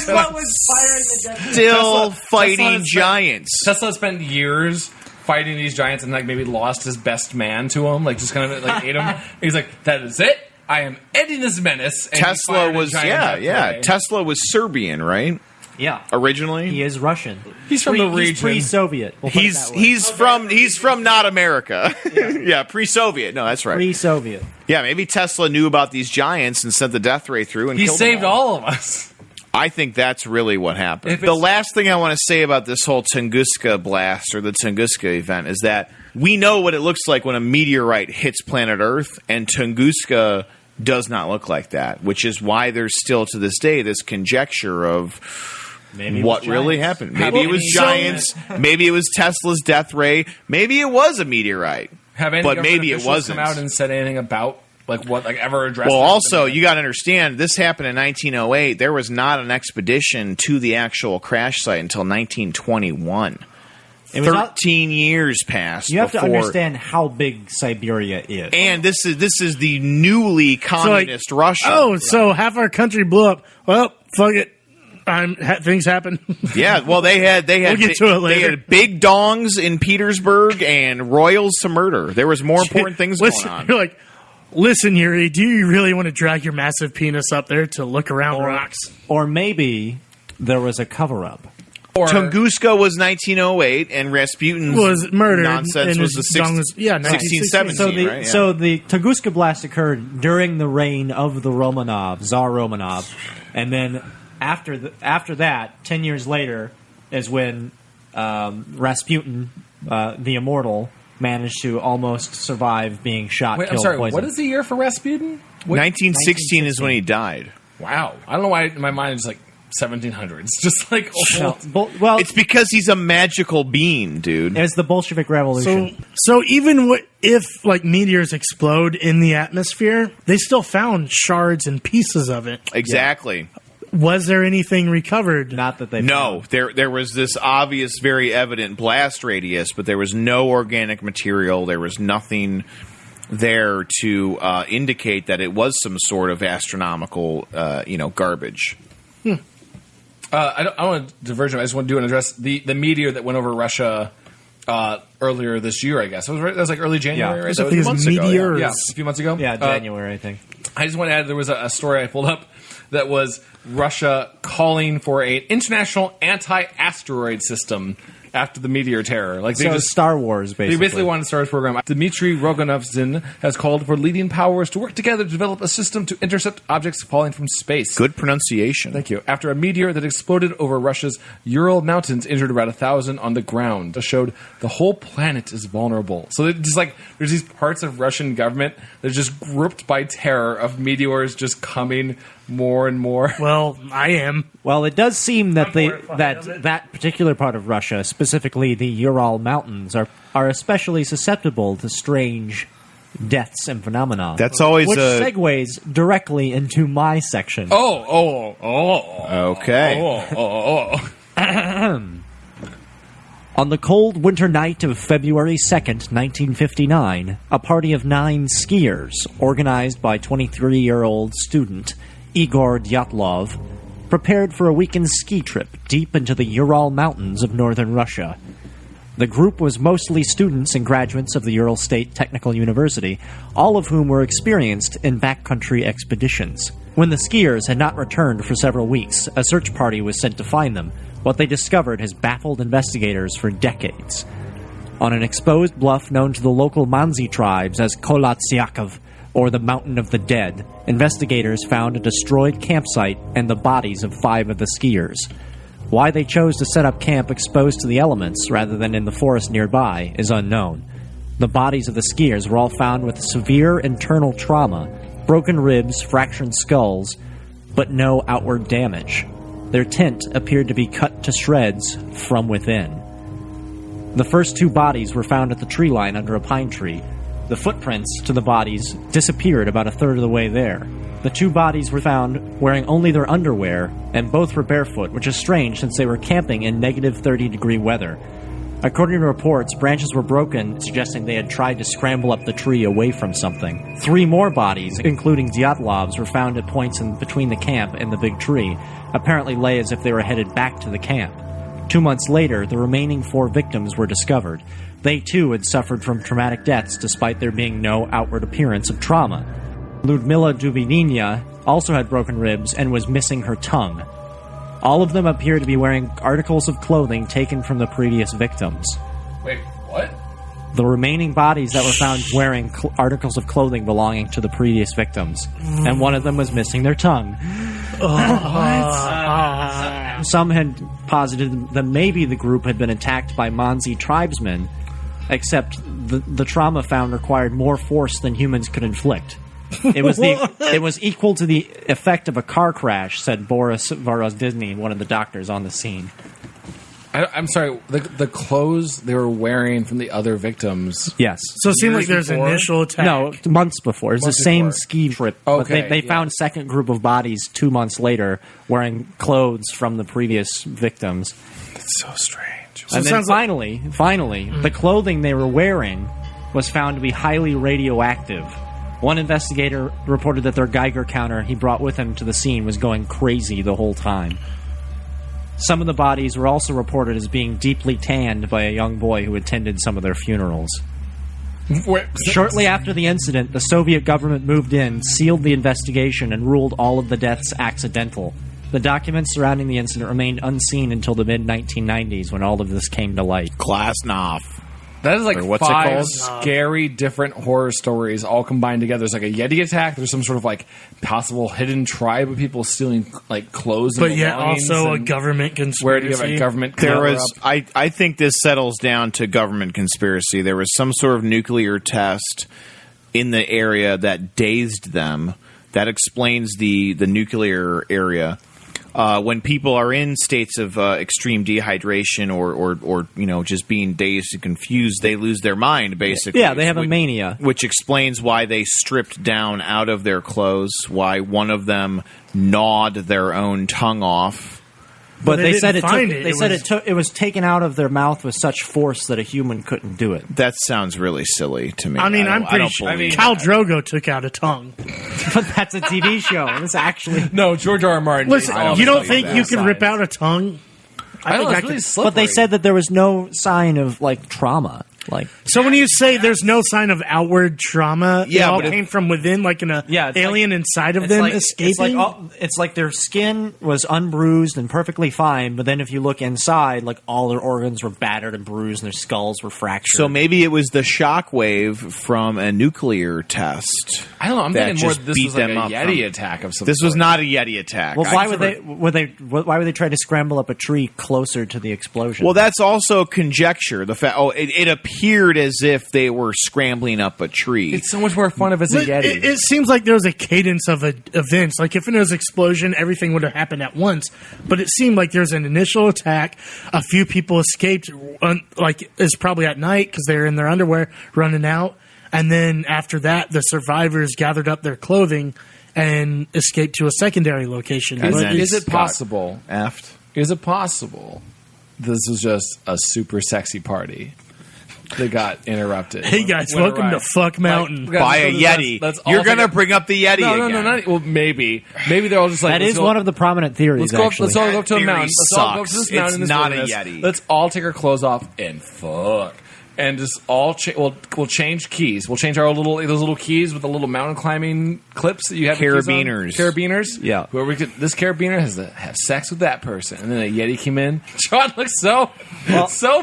still fighting Tesla has spent- giants. Tesla spent years fighting these giants and like maybe lost his best man to him, like just kind of like ate him. He's like, that is it. I am ending this menace. And he Tesla fired a was giant death ray. Tesla was Serbian, right? Yeah, Originally, he is Russian. He's from the region. He's pre-Soviet. We'll put it that way. he's from not America. Yeah, pre-Soviet. No, that's right. pre-Soviet. Yeah, maybe Tesla knew about these giants and sent the death ray through and He killed saved them all of us. I think that's really what happened. If The it's- last thing I want to say about this whole Tunguska Blast or the Tunguska event is that we know what it looks like when a meteorite hits planet Earth, and Tunguska does not look like that, which is why there's still to this day this conjecture of Maybe it what was really giants. happened. Maybe it was giants. Maybe it was Tesla's death ray. Maybe it was a meteorite. Have any But government maybe it officials wasn't. come out and said anything about like what like ever addressed? Well, it? also, you got to understand, this happened in 1908. There was not an expedition to the actual crash site until 1921. It was not- 13 years passed. You have to before- understand how big Siberia is. And this is the newly communist Russia. Oh, so half our country blew up. Well, fuck it. Things happen. Yeah, well, they had We'll get to it later. They had big dongs in Petersburg and royals to murder. There was more important things Listen, going on. You're like, listen, Yuri, do you really want to drag your massive penis up there to look around rocks? Or maybe there was a cover-up. Or- Tunguska was 1908, and Rasputin's Was murdered. nonsense and was his the dong was- 16, 17, So the right? Yeah. so the Tunguska Blast occurred during the reign of the Romanov, Tsar Romanov, and then after that, 10 years later, is when Rasputin, the immortal, managed to almost survive being shot, Wait, I'm killed, sorry. poisoned. What is the year for Rasputin? 1916 is when he died. Wow. I don't know why my mind is like 1700s, just like old. Well, It's because he's a magical being, dude. it's the Bolshevik Revolution. So even if like meteors explode in the atmosphere, they still found shards and pieces of it. Exactly. Was there anything recovered? Not that they No, there was this obvious, very evident blast radius, but there was no organic material. There was nothing there to indicate that it was some sort of astronomical, garbage. I don't want to diverge. I just want to do an address the meteor that went over Russia earlier this year. I guess it was like early January. Yeah. Right? So So it was these months ago, meteors. yeah, a few months ago. Yeah, January, I think. I just want to add there was a story I pulled up that was Russia calling for an international anti-asteroid system after the meteor terror. Like So Star Wars, basically. They basically wanted to start a program. Dmitry Rogonovzin has called for leading powers to work together to develop a system to intercept objects falling from space. Good pronunciation. Thank you. After a meteor that exploded over Russia's Ural Mountains injured about 1,000 on the ground, it showed the whole planet is vulnerable. So it's just like there's these parts of Russian government that are just gripped by terror of meteors just coming more and more. Well, I am. Well, it does seem that horrified of it. that particular part of Russia, specifically the Ural Mountains, are especially susceptible to strange deaths and phenomena. That's always which a... segues directly into my section. Okay. On the cold winter night of February 2nd, 1959, a party of 9 skiers, organized by 23-year-old student Igor Dyatlov, prepared for a weekend ski trip deep into the Ural Mountains of northern Russia. The group was mostly students and graduates of the Ural State Technical University, all of whom were experienced in backcountry expeditions. When the skiers had not returned for several weeks, a search party was sent to find them. What they discovered has baffled investigators for decades. On an exposed bluff known to the local Mansi tribes as Kolatsiakov, or the Mountain of the Dead, investigators found a destroyed campsite and the bodies of 5 of the skiers. Why they chose to set up camp exposed to the elements rather than in the forest nearby is unknown. The bodies of the skiers were all found with severe internal trauma, broken ribs, fractured skulls, but no outward damage. Their tent appeared to be cut to shreds from within. The first 2 bodies were found at the tree line under a pine tree. The footprints to the bodies disappeared about a third of the way there. The 2 bodies were found wearing only their underwear, and both were barefoot, which is strange since they were camping in negative 30-degree weather. According to reports, branches were broken, suggesting they had tried to scramble up the tree away from something. 3 more bodies, including Dyatlov's, were found at points in between the camp and the big tree, apparently lay as if they were headed back to the camp. 2 months later, the remaining 4 victims were discovered. They too had suffered from traumatic deaths despite there being no outward appearance of trauma. Ludmila Dubinina also had broken ribs and was missing her tongue. All of them appear to be wearing articles of clothing taken from the previous victims. Wait, what? The remaining bodies that were found wearing articles of clothing belonging to the previous victims, and one of them was missing their tongue. Some had posited that maybe the group had been attacked by Mansi tribesmen, except the trauma found required more force than humans could inflict. It was equal to the effect of a car crash, said Boris Vorozdizny, one of the doctors on the scene. I'm sorry, the clothes they were wearing from the other victims. Yes. So it seemed like Years there's an before? initial attack. No, months before. It was Months the same before. ski trip. Okay, But they yeah. found second group of bodies 2 months later wearing clothes from the previous victims. It's so strange. And it then sounds like- finally, the clothing they were wearing was found to be highly radioactive. One investigator reported that their Geiger counter he brought with him to the scene was going crazy the whole time. Some of the bodies were also reported as being deeply tanned by a young boy who attended some of their funerals. Shortly after the incident, the Soviet government moved in, sealed the investigation, and ruled all of the deaths accidental. The documents surrounding the incident remained unseen until the mid-1990s when all of this came to light. Glasnost. That is like Or what's it 5 called? scary different horror stories all combined together. There's like a Yeti attack. There's some sort of like possible hidden tribe of people stealing like clothes and But yet belongings also a and government conspiracy. where do you have a government There cover-up? was, I think this settles down to government conspiracy. There was some sort of nuclear test in the area that dazed them. That explains the nuclear area. when people are in states of extreme dehydration or just being dazed and confused, they lose their mind, basically. Yeah, they have a mania. Which explains why they stripped down out of their clothes, why one of them gnawed their own tongue off. But they said it was taken out of their mouth with such force that a human couldn't do it. That sounds really silly to me. I mean, I'm pretty sure Khal Drogo took out a tongue. But that's a TV show. It's actually No, George R. R. Martin. Listen, you don't think you can rip out a tongue? I don't know, it's really slippery. But they said that there was no sign of trauma. So when you say there's no sign of outward trauma, it all but came from within, alien inside of them escaping? It's like their skin was unbruised and perfectly fine, but then if you look inside, all their organs were battered and bruised and their skulls were fractured. So maybe it was the shockwave from a nuclear test. I don't know. I'm thinking more this was like a them Yeti attack of some This sort. was not a Yeti attack. Well, why would they try to scramble up a tree closer to the explosion? Well, that's also conjecture. The fact, it appeared as if they were scrambling up a tree. It's so much more fun if it's a Yeti. It seems like there was a cadence of events. Like if it was an explosion, everything would have happened at once. But it seemed like there was an initial attack. A few people escaped. It's probably at night because they were in their underwear running out. And then after that, the survivors gathered up their clothing and escaped to a secondary location. Is it possible? Effed. Is it possible this was just a super sexy party that got interrupted? Hey guys, welcome to Fuck Mountain. By a Yeti. You're going to bring up the Yeti again. No. Well, maybe. Maybe they're all just like... That is one of the prominent theories, Let's all go up to a mountain. Let's all go up to this mountain in this not wilderness. a Yeti. Let's all take our clothes off and fuck. And just all we'll change keys. We'll change those little keys with the little mountain climbing clips that you have. Carabiners. Carabiners. Yeah. This carabiner has to have sex with that person, and then a Yeti came in. John looks so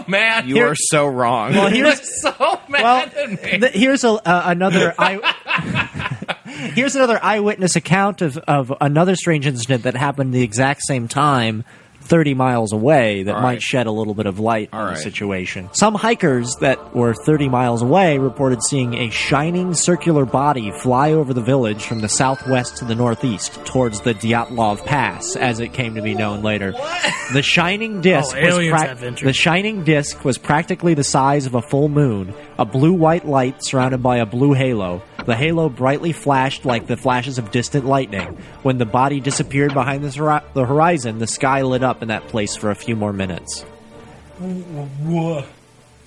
mad. You are so wrong. Well, He looks so mad at me. Here's another eyewitness account of another strange incident that happened the exact same time 30 miles away that might shed a little bit of light on the situation. Some hikers that were 30 miles away reported seeing a shining circular body fly over the village from the southwest to the northeast towards the Dyatlov Pass, as it came to be known later. The shining disc was practically the size of a full moon, a blue-white light surrounded by a blue halo. The halo brightly flashed like the flashes of distant lightning. When the body disappeared behind the horizon, the sky lit up in that place for a few more minutes.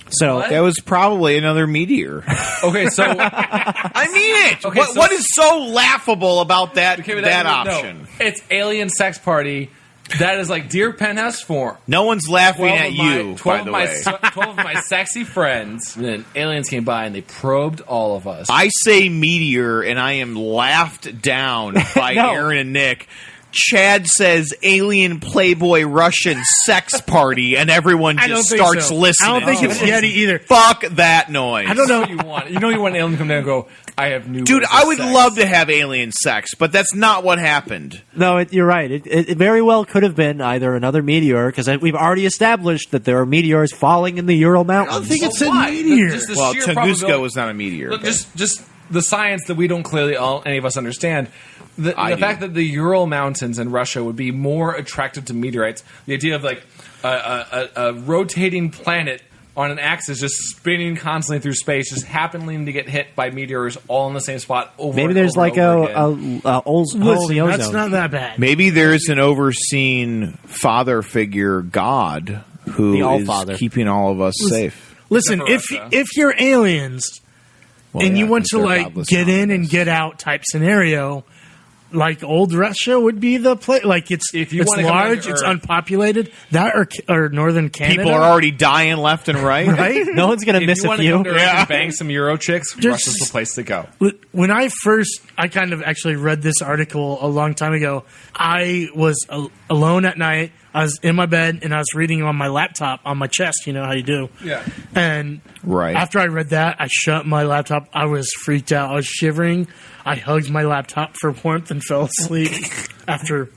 So that was probably another meteor. Okay, so I mean it. Okay, what is so laughable about that option? No, it's alien sex party. That is like Dear Penthouse 4. No one's laughing at you, by the way. 12 of my sexy friends. And then aliens came by and they probed all of us. I say meteor, and I am laughed down by Aaron and Nick. Chad says alien Playboy Russian sex party, and everyone just starts listening. I don't think it's Yeti either. Fuck that noise. I don't know what you want. You want an alien to come down and go, I have new Dude, ways of I would sex. love to have alien sex, but that's not what happened. No, you're right. It very well could have been either another meteor, because we've already established that there are meteors falling in the Ural Mountains. I don't think it's a Why? meteor. Just the Well, sheer Tunguska probability- was not a meteor. Look, but- just the science that we don't clearly any of us understand. The fact that the Ural Mountains in Russia would be more attractive to meteorites. The idea of like a rotating planet on an axis just spinning constantly through space, just happening to get hit by meteors all in the same spot over. Maybe and there's over like and over again. a hole in the Listen, that's ozone. not that bad. Maybe there's an overseen father figure god who The is All-Father. keeping all of us safe. Listen, Except for Russia. if you're aliens Well, and yeah, you want 'cause to they're like godless get in and monsters. get out type scenario, like old Russia would be the place. Like it's If you wanna come large, down to it's Earth- unpopulated. That or northern Canada. People are already dying left and right. right. No one's going to If miss you a want to come few. to Earth and bang some Euro chicks, Just- Russia's the place to go. When I kind of actually read this article a long time ago. I was alone at night. I was in my bed and I was reading on my laptop on my chest. You know how you do. Yeah. And Right. after I read that, I shut my laptop. I was freaked out. I was shivering. I hugged my laptop for warmth and fell asleep after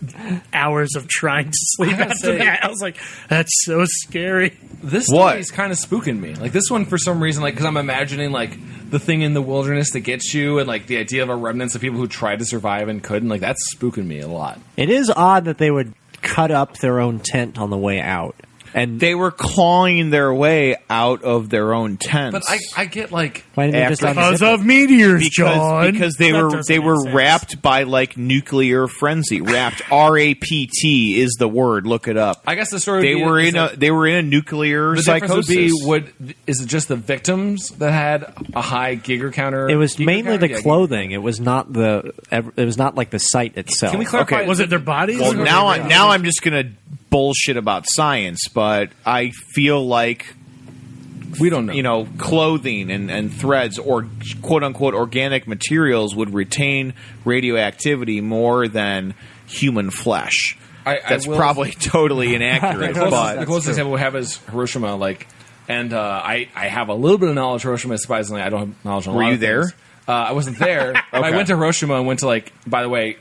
hours of trying to sleep. I gotta After say- that, I was like, "That's so scary." This What? story is kind of spooking me. Like this one, for some reason, like because I'm imagining like the thing in the wilderness that gets you, and like the idea of a remnants of people who tried to survive and couldn't. Like that's spooking me a lot. It is odd that they would cut up their own tent on the way out. And They were clawing their way out of their own tents. But I get like why didn't they just after- unzip Because it? of meteors, John. because they That were doesn't they were make sense. wrapped by like nuclear frenzy. Wrapped, RAPT is the word. Look it up. I guess the story. They would be, were is in that a nuclear the psychosis. difference would be is it just the victims that had a high Giger counter? It was Giger mainly counter? the Yeah, clothing. It was not like the site itself. Can we clarify? Okay. Was it their bodies? Well, or now their- I'm just gonna bullshit about science, but I feel like we don't know. clothing and threads or quote unquote organic materials would retain radioactivity more than human flesh. That's will- probably totally inaccurate, The but closest example we have is Hiroshima. And I have a little bit of knowledge of Hiroshima. Surprisingly, I don't have knowledge on a Were lot you of things. there? I wasn't there. I went to Hiroshima and went to by the way,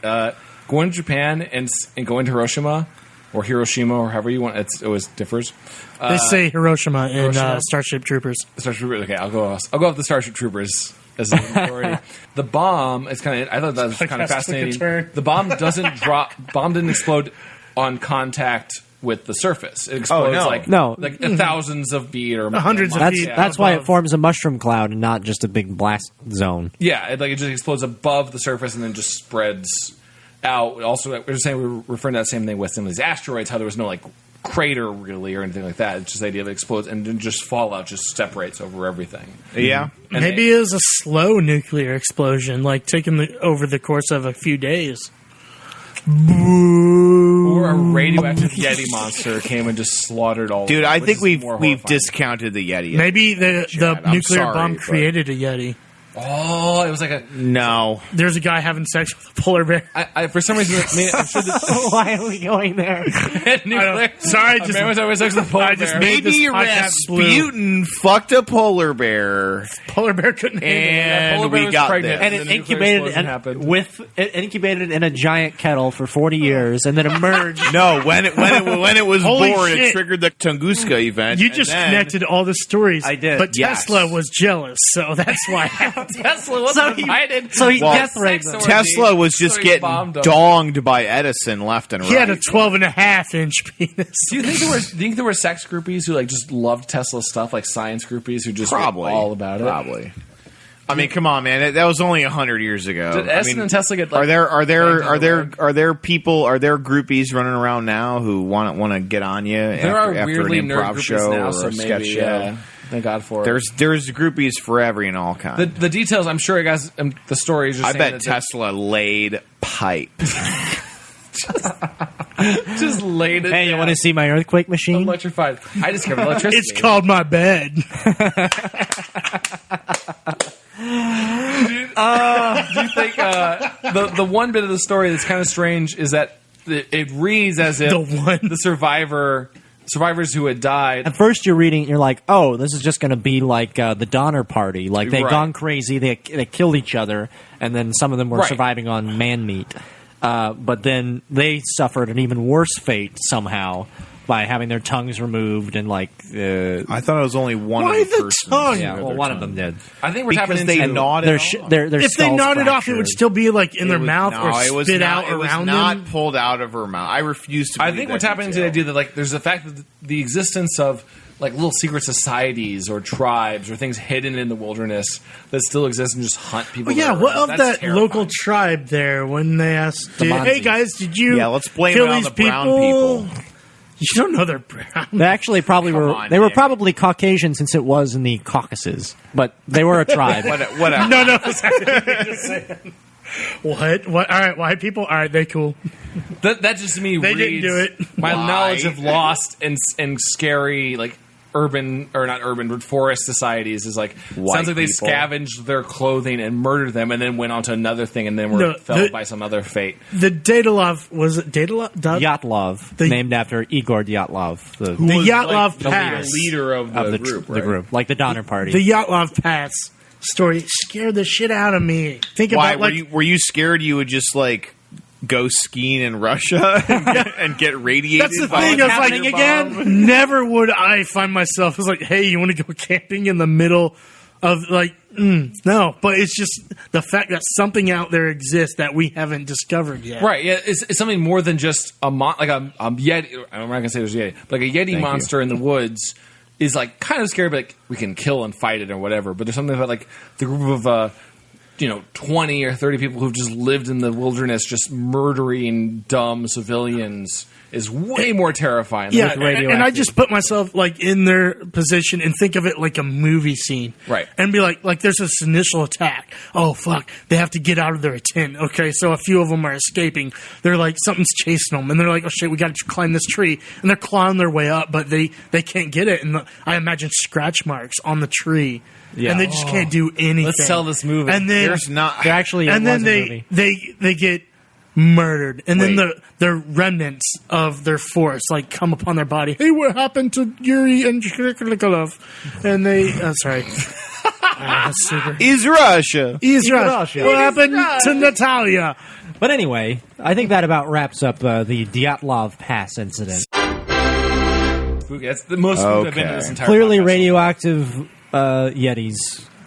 going to Japan and going to Hiroshima or Hiroshima or however you want. It always differs. They say Hiroshima in Hiroshima? Starship Troopers. Starship Troopers. Okay, I'll go off the Starship Troopers as an authority. The bomb. It's kind of. I thought that was kind of Podcast took a fascinating. turn. The bomb doesn't drop. Bomb didn't explode on contact with the surface. It explodes no. No. like thousands of feet or Hundreds of miles. feet. That's why it above. forms a mushroom cloud and not just a big blast zone. Yeah, it just explodes above the surface and then just spreads out. Also, we were referring to that same thing with some of these asteroids, how there was no crater really or anything like that. It's just the idea of it explodes and then just fallout just separates over everything. yeah. And Maybe it was a slow nuclear explosion, taken over the course of a few days. or a radioactive Yeti monster came and just slaughtered all. Dude, I which think is we've more horrifying. discounted the Yeti. Maybe the Chad, I'm nuclear sorry, bomb but- created a Yeti. Oh, it was like a. No. There's a guy having sex with a polar bear. I for some reason, I'm sure that Why are we going there? nuclear. Sorry, A man was having sex with a polar I just bear. made this Maybe podcast Rasputin fucked a polar bear. Polar bear couldn't handle it. And polar bear we was got pregnant. this. And And it the nuclear explosion happened. incubated in a giant kettle for 40 years and then emerged. No, when it was Holy born, it shit. triggered the Tunguska event. You and just then- connected all the stories. I did. But Yes. Tesla was jealous, so that's why. Tesla wasn't invited. So he Well, death raped them. Tesla was just So he getting bombed him. donged by Edison left and right. He had a 12.5-inch penis. Do you think there were sex groupies who just loved Tesla stuff, like science groupies who just Probably were all about it? Probably. I mean, come on, man. That was only 100 years ago. Did I Edison mean, and Tesla get are there banged groupies running around now who want to get on you There are after weirdly an nerd improv groupies show now, or so a sketch maybe, show? yeah. Thank God for it. There's groupies for every and all kinds. The details, I'm sure, guys. The story is just I saying bet that Tesla laid pipe. just laid it. Hey, you down. want to see my earthquake machine? Electrified. I discovered electricity. It's called my bed. Do you think the one bit of the story that's kind of strange is that it reads as if the survivors who had died. At first, you're reading, you're like, "Oh, this is just going to be like the Donner Party. Like they'd Right. gone crazy, they killed each other, and then some of them were Right. surviving on man meat. But then they suffered an even worse fate somehow by having their tongues removed and I thought it was only one Why of the the persons. tongue? yeah, well, one of them did. I think we're tapping Because into they gnawed Their it sh- off. their If they skulls gnawed it off, it would fractured. still be in their It was- mouth no, or it was spit not, out it was around not them. pulled out of her mouth. I refuse to I believe think that we're tapping into the detail. idea that there's the fact that the existence of little secret societies or tribes or things hidden in the wilderness that still exist and just hunt people. Well, yeah, that are what around. of That's that local terrifying. tribe there when they asked, hey Mansi. guys, did you Yeah, let's blame kill it on these the brown people. You don't know they're brown. They actually probably Come were. on, They were Nick. probably Caucasian since it was in the Caucasus, but they were a tribe. Whatever. No. Just saying. What? All right, white people. All right, they cool. That just to me They reads didn't do it. my Why? knowledge of lost and scary urban or not urban but forest societies is White sounds like they people. scavenged their clothing and murdered them and then went on to another thing and then were No, felled by some other fate. The Dyatlov was it Dyatlov? Dyatlov, The- named after Igor Dyatlov, the The was Dyatlov the Pass. leader of the, of the group, the right? group, like the Donner Party. The Dyatlov Pass story scared the shit out of me. Think Why about were you scared you would just go skiing in Russia and get radiated? That's the by thing. a I was nuclear like, bomb? never would I find myself. I was like, hey, you want to go camping in the middle of like, no. But it's just the fact that something out there exists that we haven't discovered yet. Right, yeah, it's something more than just a Yeti. I'm not going to say there's a Yeti, but like a Yeti monster in the woods is like kind of scary, but like we can kill and fight it or whatever. But there's something about like the group of 20 or 30 people who've just lived in the wilderness, just murdering dumb civilians, is way more terrifying. Yeah, and I just put myself like in their position and think of it like a movie scene, right? And be like there's this initial attack. Oh fuck, they have to get out of their tent. Okay, so a few of them are escaping. They're like something's chasing them, and they're like, oh shit, we got to climb this tree, and they're clawing their way up, but they can't get it, and I imagine scratch marks on the tree. Yeah. And they just can't do anything. Let's sell this movie. And then There actually and then was a movie. they get murdered, and then the remnants of their force like come upon their body. Hey, what happened to Yuri and Shkrikolov? And they sorry. That's super. Is Russia. What happened to Natalia? But anyway, I think that about wraps up the Dyatlov Pass incident. That's the most spooky I've been in this entire Clearly podcast. radioactive Yetis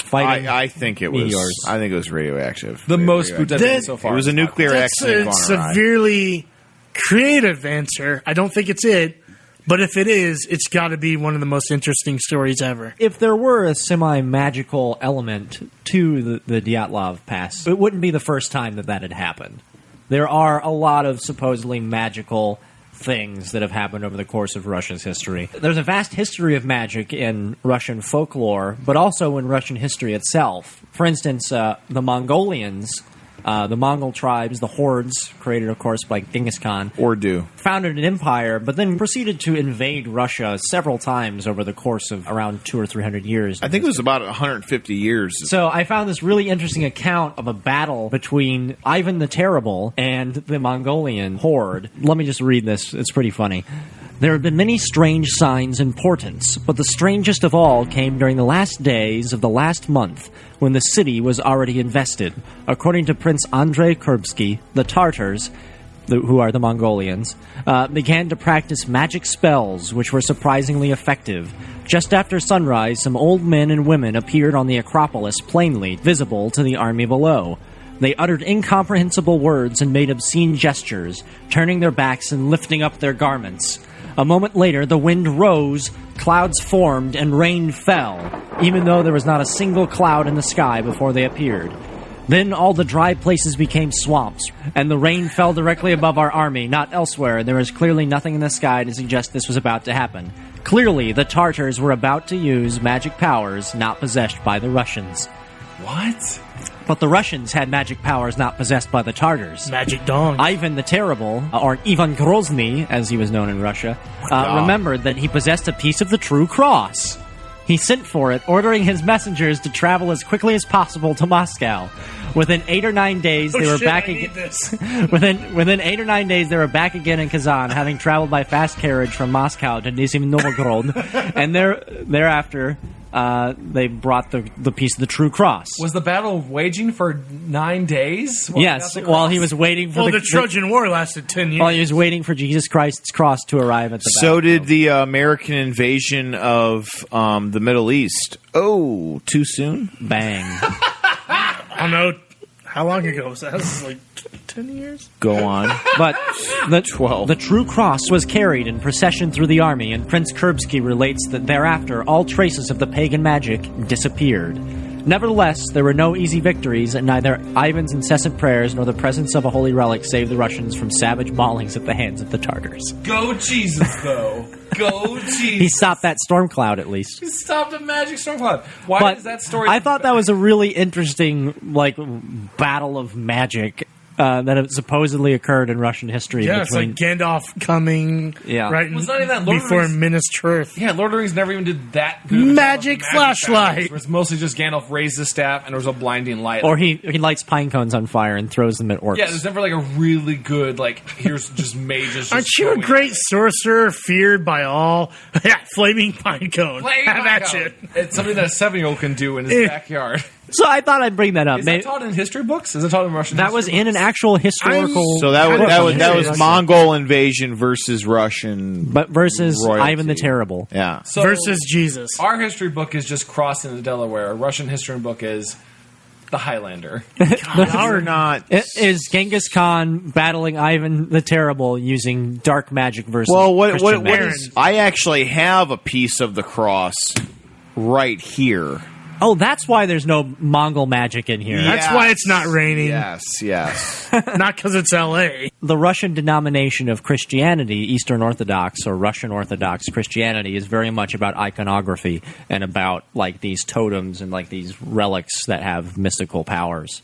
fighting I think it was. meteors. I think it was radioactive. The most spooked I've been so It far. was a nuclear That's accident a gone awry. severely creative answer. I don't think it's it, but if it is, it's got to be one of the most interesting stories ever. If there were a semi-magical element to the Dyatlov Pass, it wouldn't be the first time that had happened. There are a lot of supposedly magical things that have happened over the course of Russia's history. There's a vast history of magic in Russian folklore, but also in Russian history itself. For instance, the Mongolians, the Mongol tribes, the hordes, created, of course, by Genghis Khan, Urdu. founded an empire, but then proceeded to invade Russia several times over the course of around 200 or 300 years. I think it was about 150 years. So I found this really interesting account of a battle between Ivan the Terrible and the Mongolian horde. Let me just read this. It's pretty funny. There have been many strange signs and portents, but the strangest of all came during the last days of the last month, when the city was already invested. According to Prince Andrei Kurbsky, the Tartars, who are the Mongolians, began to practice magic spells, which were surprisingly effective. Just after sunrise, some old men and women appeared on the Acropolis plainly visible to the army below. They uttered incomprehensible words and made obscene gestures, turning their backs and lifting up their garments. A moment later, the wind rose, clouds formed, and rain fell, even though there was not a single cloud in the sky before they appeared. Then all the dry places became swamps, and the rain fell directly above our army, not elsewhere, and there was clearly nothing in the sky to suggest this was about to happen. Clearly, the Tartars were about to use magic powers not possessed by the Russians. What? But the Russians had magic powers not possessed by the Tartars. Magic dong. Ivan the Terrible, or Ivan Grozny, as he was known in Russia, remembered that he possessed a piece of the true cross. He sent for it, ordering his messengers to travel as quickly as possible to Moscow. Within 8 or 9 days, they were back again. Within 8 or 9 days, they were back again in Kazan, having traveled by fast carriage from Moscow to Nizhny Novgorod, and thereafter. They brought the piece of the true cross. Was the battle waging for 9 days? Yes, while he was waiting for the Trojan War lasted 10 years. While he was waiting for Jesus Christ's cross to arrive at the battle. So did the American invasion of the Middle East. Oh, too soon? Bang. I don't know. How long ago was that? This is like 10 years? Go on. But the true cross was carried in procession through the army, and Prince Kurbsky relates that thereafter all traces of the pagan magic disappeared. Nevertheless, there were no easy victories, and neither Ivan's incessant prayers nor the presence of a holy relic saved the Russians from savage maulings at the hands of the Tartars. Go Jesus, though. Go Jesus. He stopped that storm cloud, at least. He stopped a magic storm cloud. Why is that story? I thought that was a really interesting, battle of magic that supposedly occurred in Russian history. Yeah, it's like Gandalf coming right Well, it's not even that. before Minas Tirith. Yeah, Lord of the Rings never even did that good of a Magic job of flashlight. battles, where it's mostly just Gandalf raised his staff and there was a blinding light. Or he lights pine cones on fire and throws them at orcs. Yeah, there's never a really good, here's just mages. Aren't you a great sorcerer feared by all? Yeah, flaming pine cone. Have at you. It's something that a 7-year-old can do in his backyard. So I thought I'd bring that up. Is that taught in history books? Is it taught in Russian? That was in an actual historical. So that was Russian. Mongol invasion versus Russian, but versus royalty. Ivan the Terrible. Yeah. So versus Jesus. Our history book is just crossing the Delaware. A Russian history book is the Highlander. Or not. Is Genghis Khan battling Ivan the Terrible using dark magic versus What Christian magic? is? I actually have a piece of the cross right here. Oh, that's why there's no Mongol magic in here. That's why it's not raining. Yes. Not because it's L.A. The Russian denomination of Christianity, Eastern Orthodox or Russian Orthodox Christianity, is very much about iconography and about like these totems and like these relics that have mystical powers.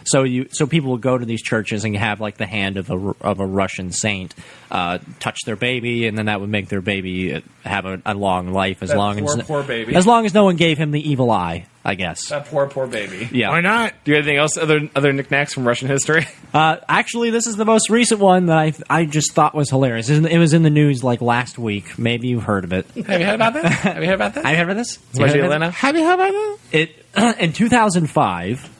So people will go to these churches and have like the hand of a Russian saint touch their baby, and then that would make their baby have a long life as long as no one gave him the evil eye, I guess. That poor baby. Yeah. Why not? Do you have anything else? Other knickknacks from Russian history? Actually, this is the most recent one that I just thought was hilarious. It was in the news like last week. Maybe you've heard of it. Have you heard about that? Have you heard about that? Have you heard of this? Have you heard about that? In 2005,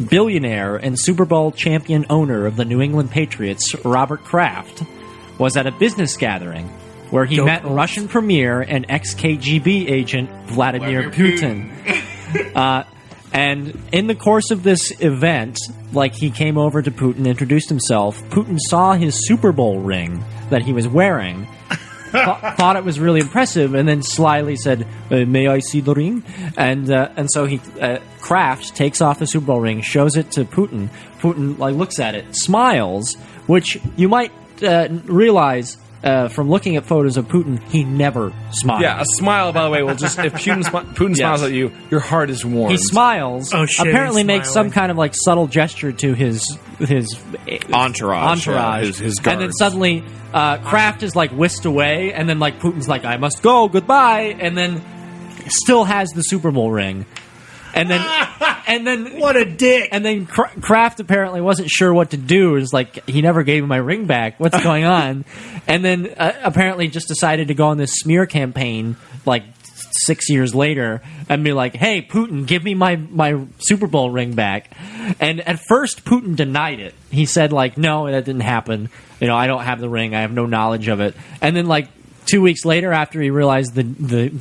billionaire and Super Bowl champion owner of the New England Patriots, Robert Kraft, was at a business gathering where he met Russian premier and ex-KGB agent Vladimir Putin. And in the course of this event, like he came over to Putin, introduced himself. Putin saw his Super Bowl ring that he was wearing, thought it was really impressive, and then slyly said, "May I see the ring?" And so he Kraft takes off the Super Bowl ring, shows it to Putin. Putin like looks at it, smiles, which you might realize from looking at photos of Putin, he never smiles. Yeah, a smile, by the way, will just if Putin smiles at you, your heart is warmed. He smiles. Oh, shit, apparently he's makes some smiling. kind of like subtle gesture to his Entourage. entourage. His and then guards. suddenly Kraft is like whisked away, and then like Putin's like, "I must go, goodbye," and then still has the Super Bowl ring. And then What a dick. And then Kraft apparently wasn't sure what to do. It was like, he never gave me my ring back. What's going on? And then apparently just decided to go on this smear campaign like 6 years later and be like, "Hey, Putin, give me my Super Bowl ring back." And at first, Putin denied it. He said, like, "No, that didn't happen. You know, I don't have the ring. I have no knowledge of it." And then, like, 2 weeks later, after he realized the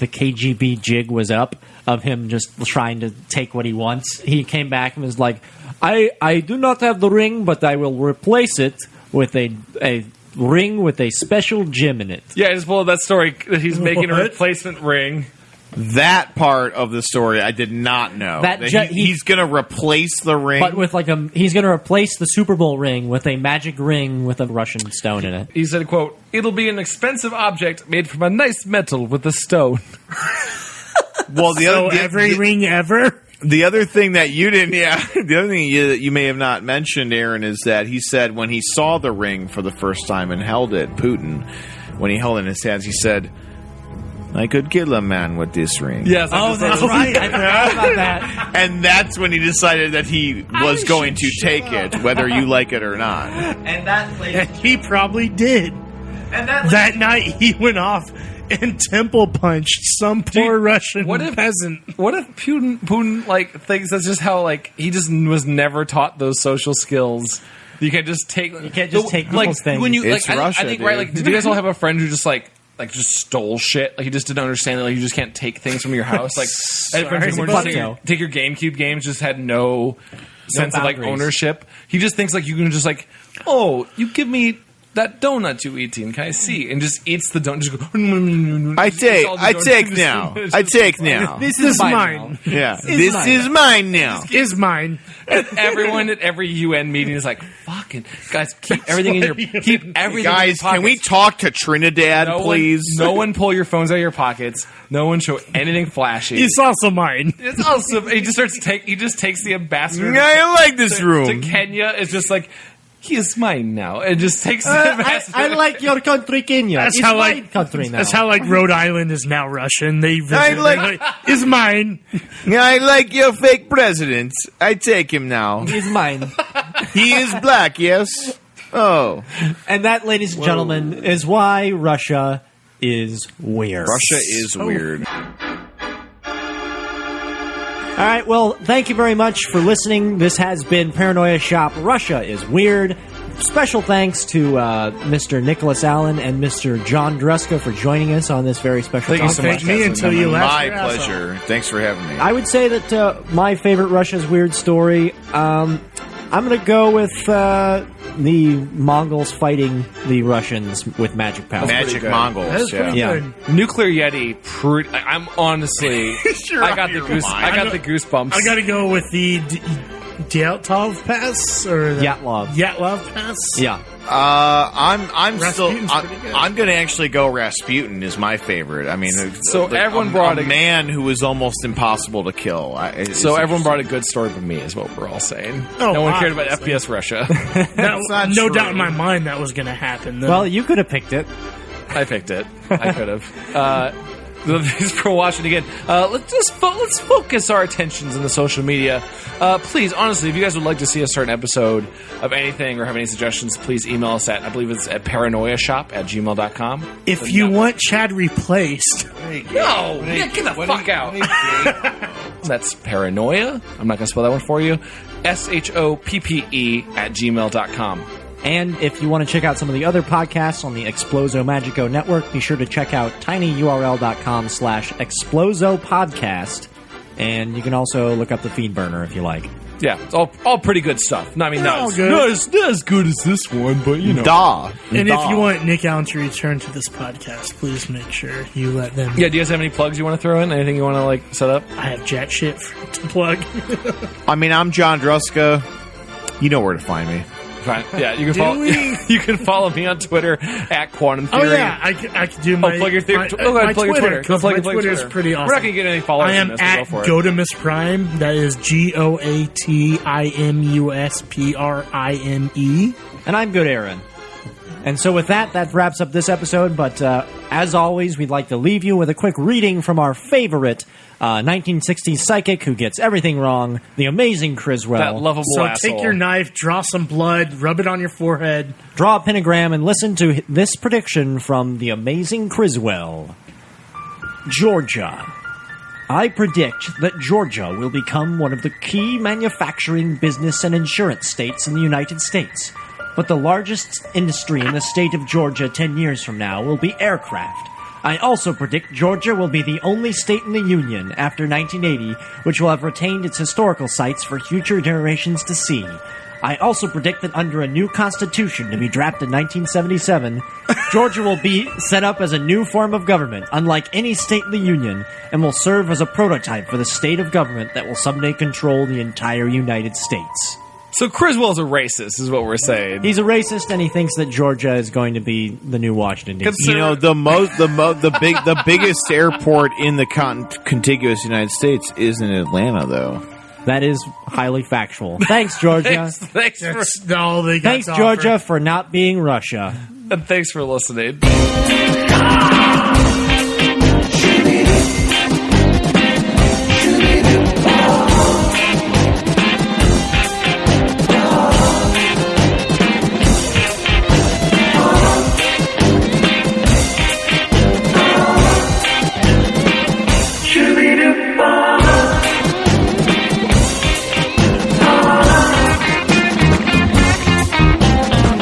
KGB jig was up of him just trying to take what he wants, he came back and was like, I do not have the ring, but I will replace it with a ring with a special gem in it." Yeah, I just pulled that story. He's making a replacement ring. That part of the story I did not know. That he's going to replace the ring. But with like he's going to replace the Super Bowl ring with a magic ring with a Russian stone in it. He said, quote, "It'll be an expensive object made from a nice metal with a stone." Well, Every ring ever? The other thing that you didn't, the other thing that you may have not mentioned, Aaron, is that he said when he saw the ring for the first time and held it, Putin, when he held it in his hands, he said, "I could kill a man with this ring." Yes. Oh, that's right. I forgot about that. And that's when he decided that he was going to take it, whether you like it or not. And that And he probably did. and That night he went off and temple punched some poor Russian what if- peasant. What if Putin like thinks that's just how like he just was never taught those social skills? You can't just take take like people's things. when you It's like Russia, I think dude. right like did you guys all have a friend who just like just stole shit? Like he just didn't understand that like you just can't take things from your house. Like I had friends who were just buddy. take your GameCube games, just had no sense of like boundaries. ownership. He just thinks like you can just like, "Oh, you give me that donut you eating, can I see?" And just eats the donut. Just go, I take Just- now. just- I take now. This This is is mine. mine. Yeah, this is mine now. Is mine. Everyone at every UN meeting is like, "Fucking guys, keep everything in your keep everything." in Guys, your can we pockets. talk to Trinidad, please? No one pull your phones out of your pockets. No one show anything flashy. It's also mine. It's also he just takes the ambassador I like this to room. Kenya. It's just like, "He is mine now," and just takes the ambassador. I like your country, Kenya. That's It's how, my like- country now. That's how like Rhode Island is now Russian. They visit. I like- they're is mine. I like your fake president. I take him now. It's mine. He is black, yes? Oh. And that, ladies and gentlemen, is why Russia is weird. Russia is weird. All right, well, thank you very much for listening. This has been Paranoia Shop Russia is Weird. Special thanks to Mr. Nicholas Allen and Mr. John Druska for joining us on this very special Thank you so topic. much. Thank me until you laugh. My pleasure. Thanks for having me. I would say that my favorite Russia's Weird story, I'm going to go with the Mongols fighting the Russians with magic powers. Magic good. Mongols. That's pretty Yeah. good. Nuclear Yeti. I'm honestly. You're I out got of the your goose. mind. I got the goosebumps. I got to go with the Dyatlov Pass or the Dyatlov. Pass. Yeah. I'm still. Rasputin's pretty good. I'm going to actually go. Rasputin is my favorite. I mean, So everyone brought a a- man who was almost impossible to kill. So everyone brought a good story but me, is what we're all saying. Oh, no one cared about obviously. FPS Russia. not No true. doubt in my mind that was going to happen. though. Well, you could have picked it. I picked it. I could have. Thanks for watching again. Let's focus our attentions in the social media. Please, honestly, if you guys would like to see a certain episode of anything or have any suggestions, please email us at, I believe it's at paranoiashop@gmail.com. if you want Chad replaced, No! Yeah, get the fuck out! That's Paranoia. I'm not going to spell that one for you. SHOPPE@gmail.com. And if you want to check out some of the other podcasts on the Exploso Magico network, be sure to check out tinyurl.com/explosopodcast. And you can also look up the feed burner if you like. Yeah, it's all pretty good stuff. No, I mean, They're not all as, good. not as good as this one, but you know. Daw. and if you want Nick Allen to return to this podcast, please make sure you let them. Yeah, do you guys have any plugs you want to throw in? Anything you want to, set up? I have jack shit to plug. I mean, I'm John Druska. You know where to find me. Fine. Yeah, you can Do follow. we? You can follow me on Twitter at Quantum Oh Theory. yeah, I could do my. plug your my, Go ahead, plug your Twitter. because Plug my your Twitter is Twitter. pretty awesome. We're not going to get any followers. I am in this, at so go for it. Gotimus Prime. That is GOATIMUSPRIME. And I'm Good Aaron. And so with that wraps up this episode. But as always, we'd like to leave you with a quick reading from our favorite 1960s psychic who gets everything wrong, the amazing Criswell. That lovable So asshole. take your knife, draw some blood, rub it on your forehead. Draw a pentagram and listen to this prediction from the amazing Criswell. Georgia. I predict that Georgia will become one of the key manufacturing, business, and insurance states in the United States. But the largest industry in the state of Georgia 10 years from now will be aircraft. I also predict Georgia will be the only state in the Union after 1980 which will have retained its historical sites for future generations to see. I also predict that under a new constitution to be drafted in 1977, Georgia will be set up as a new form of government, unlike any state in the Union, and will serve as a prototype for the state of government that will someday control the entire United States. So Criswell's a racist, is what we're saying. He's a racist, and he thinks that Georgia is going to be the new Washington, D.C. Consider- You know, the biggest airport in the contiguous United States is in Atlanta, though. That is highly factual. Thanks, Georgia. Thanks for, That's all they got. Thanks, to Georgia, offer. for not being Russia. and thanks for listening.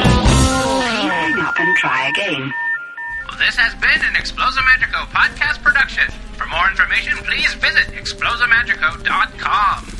Hang up and try again. This has been an Explosomagico podcast production. For more information, please visit explosomagico.com.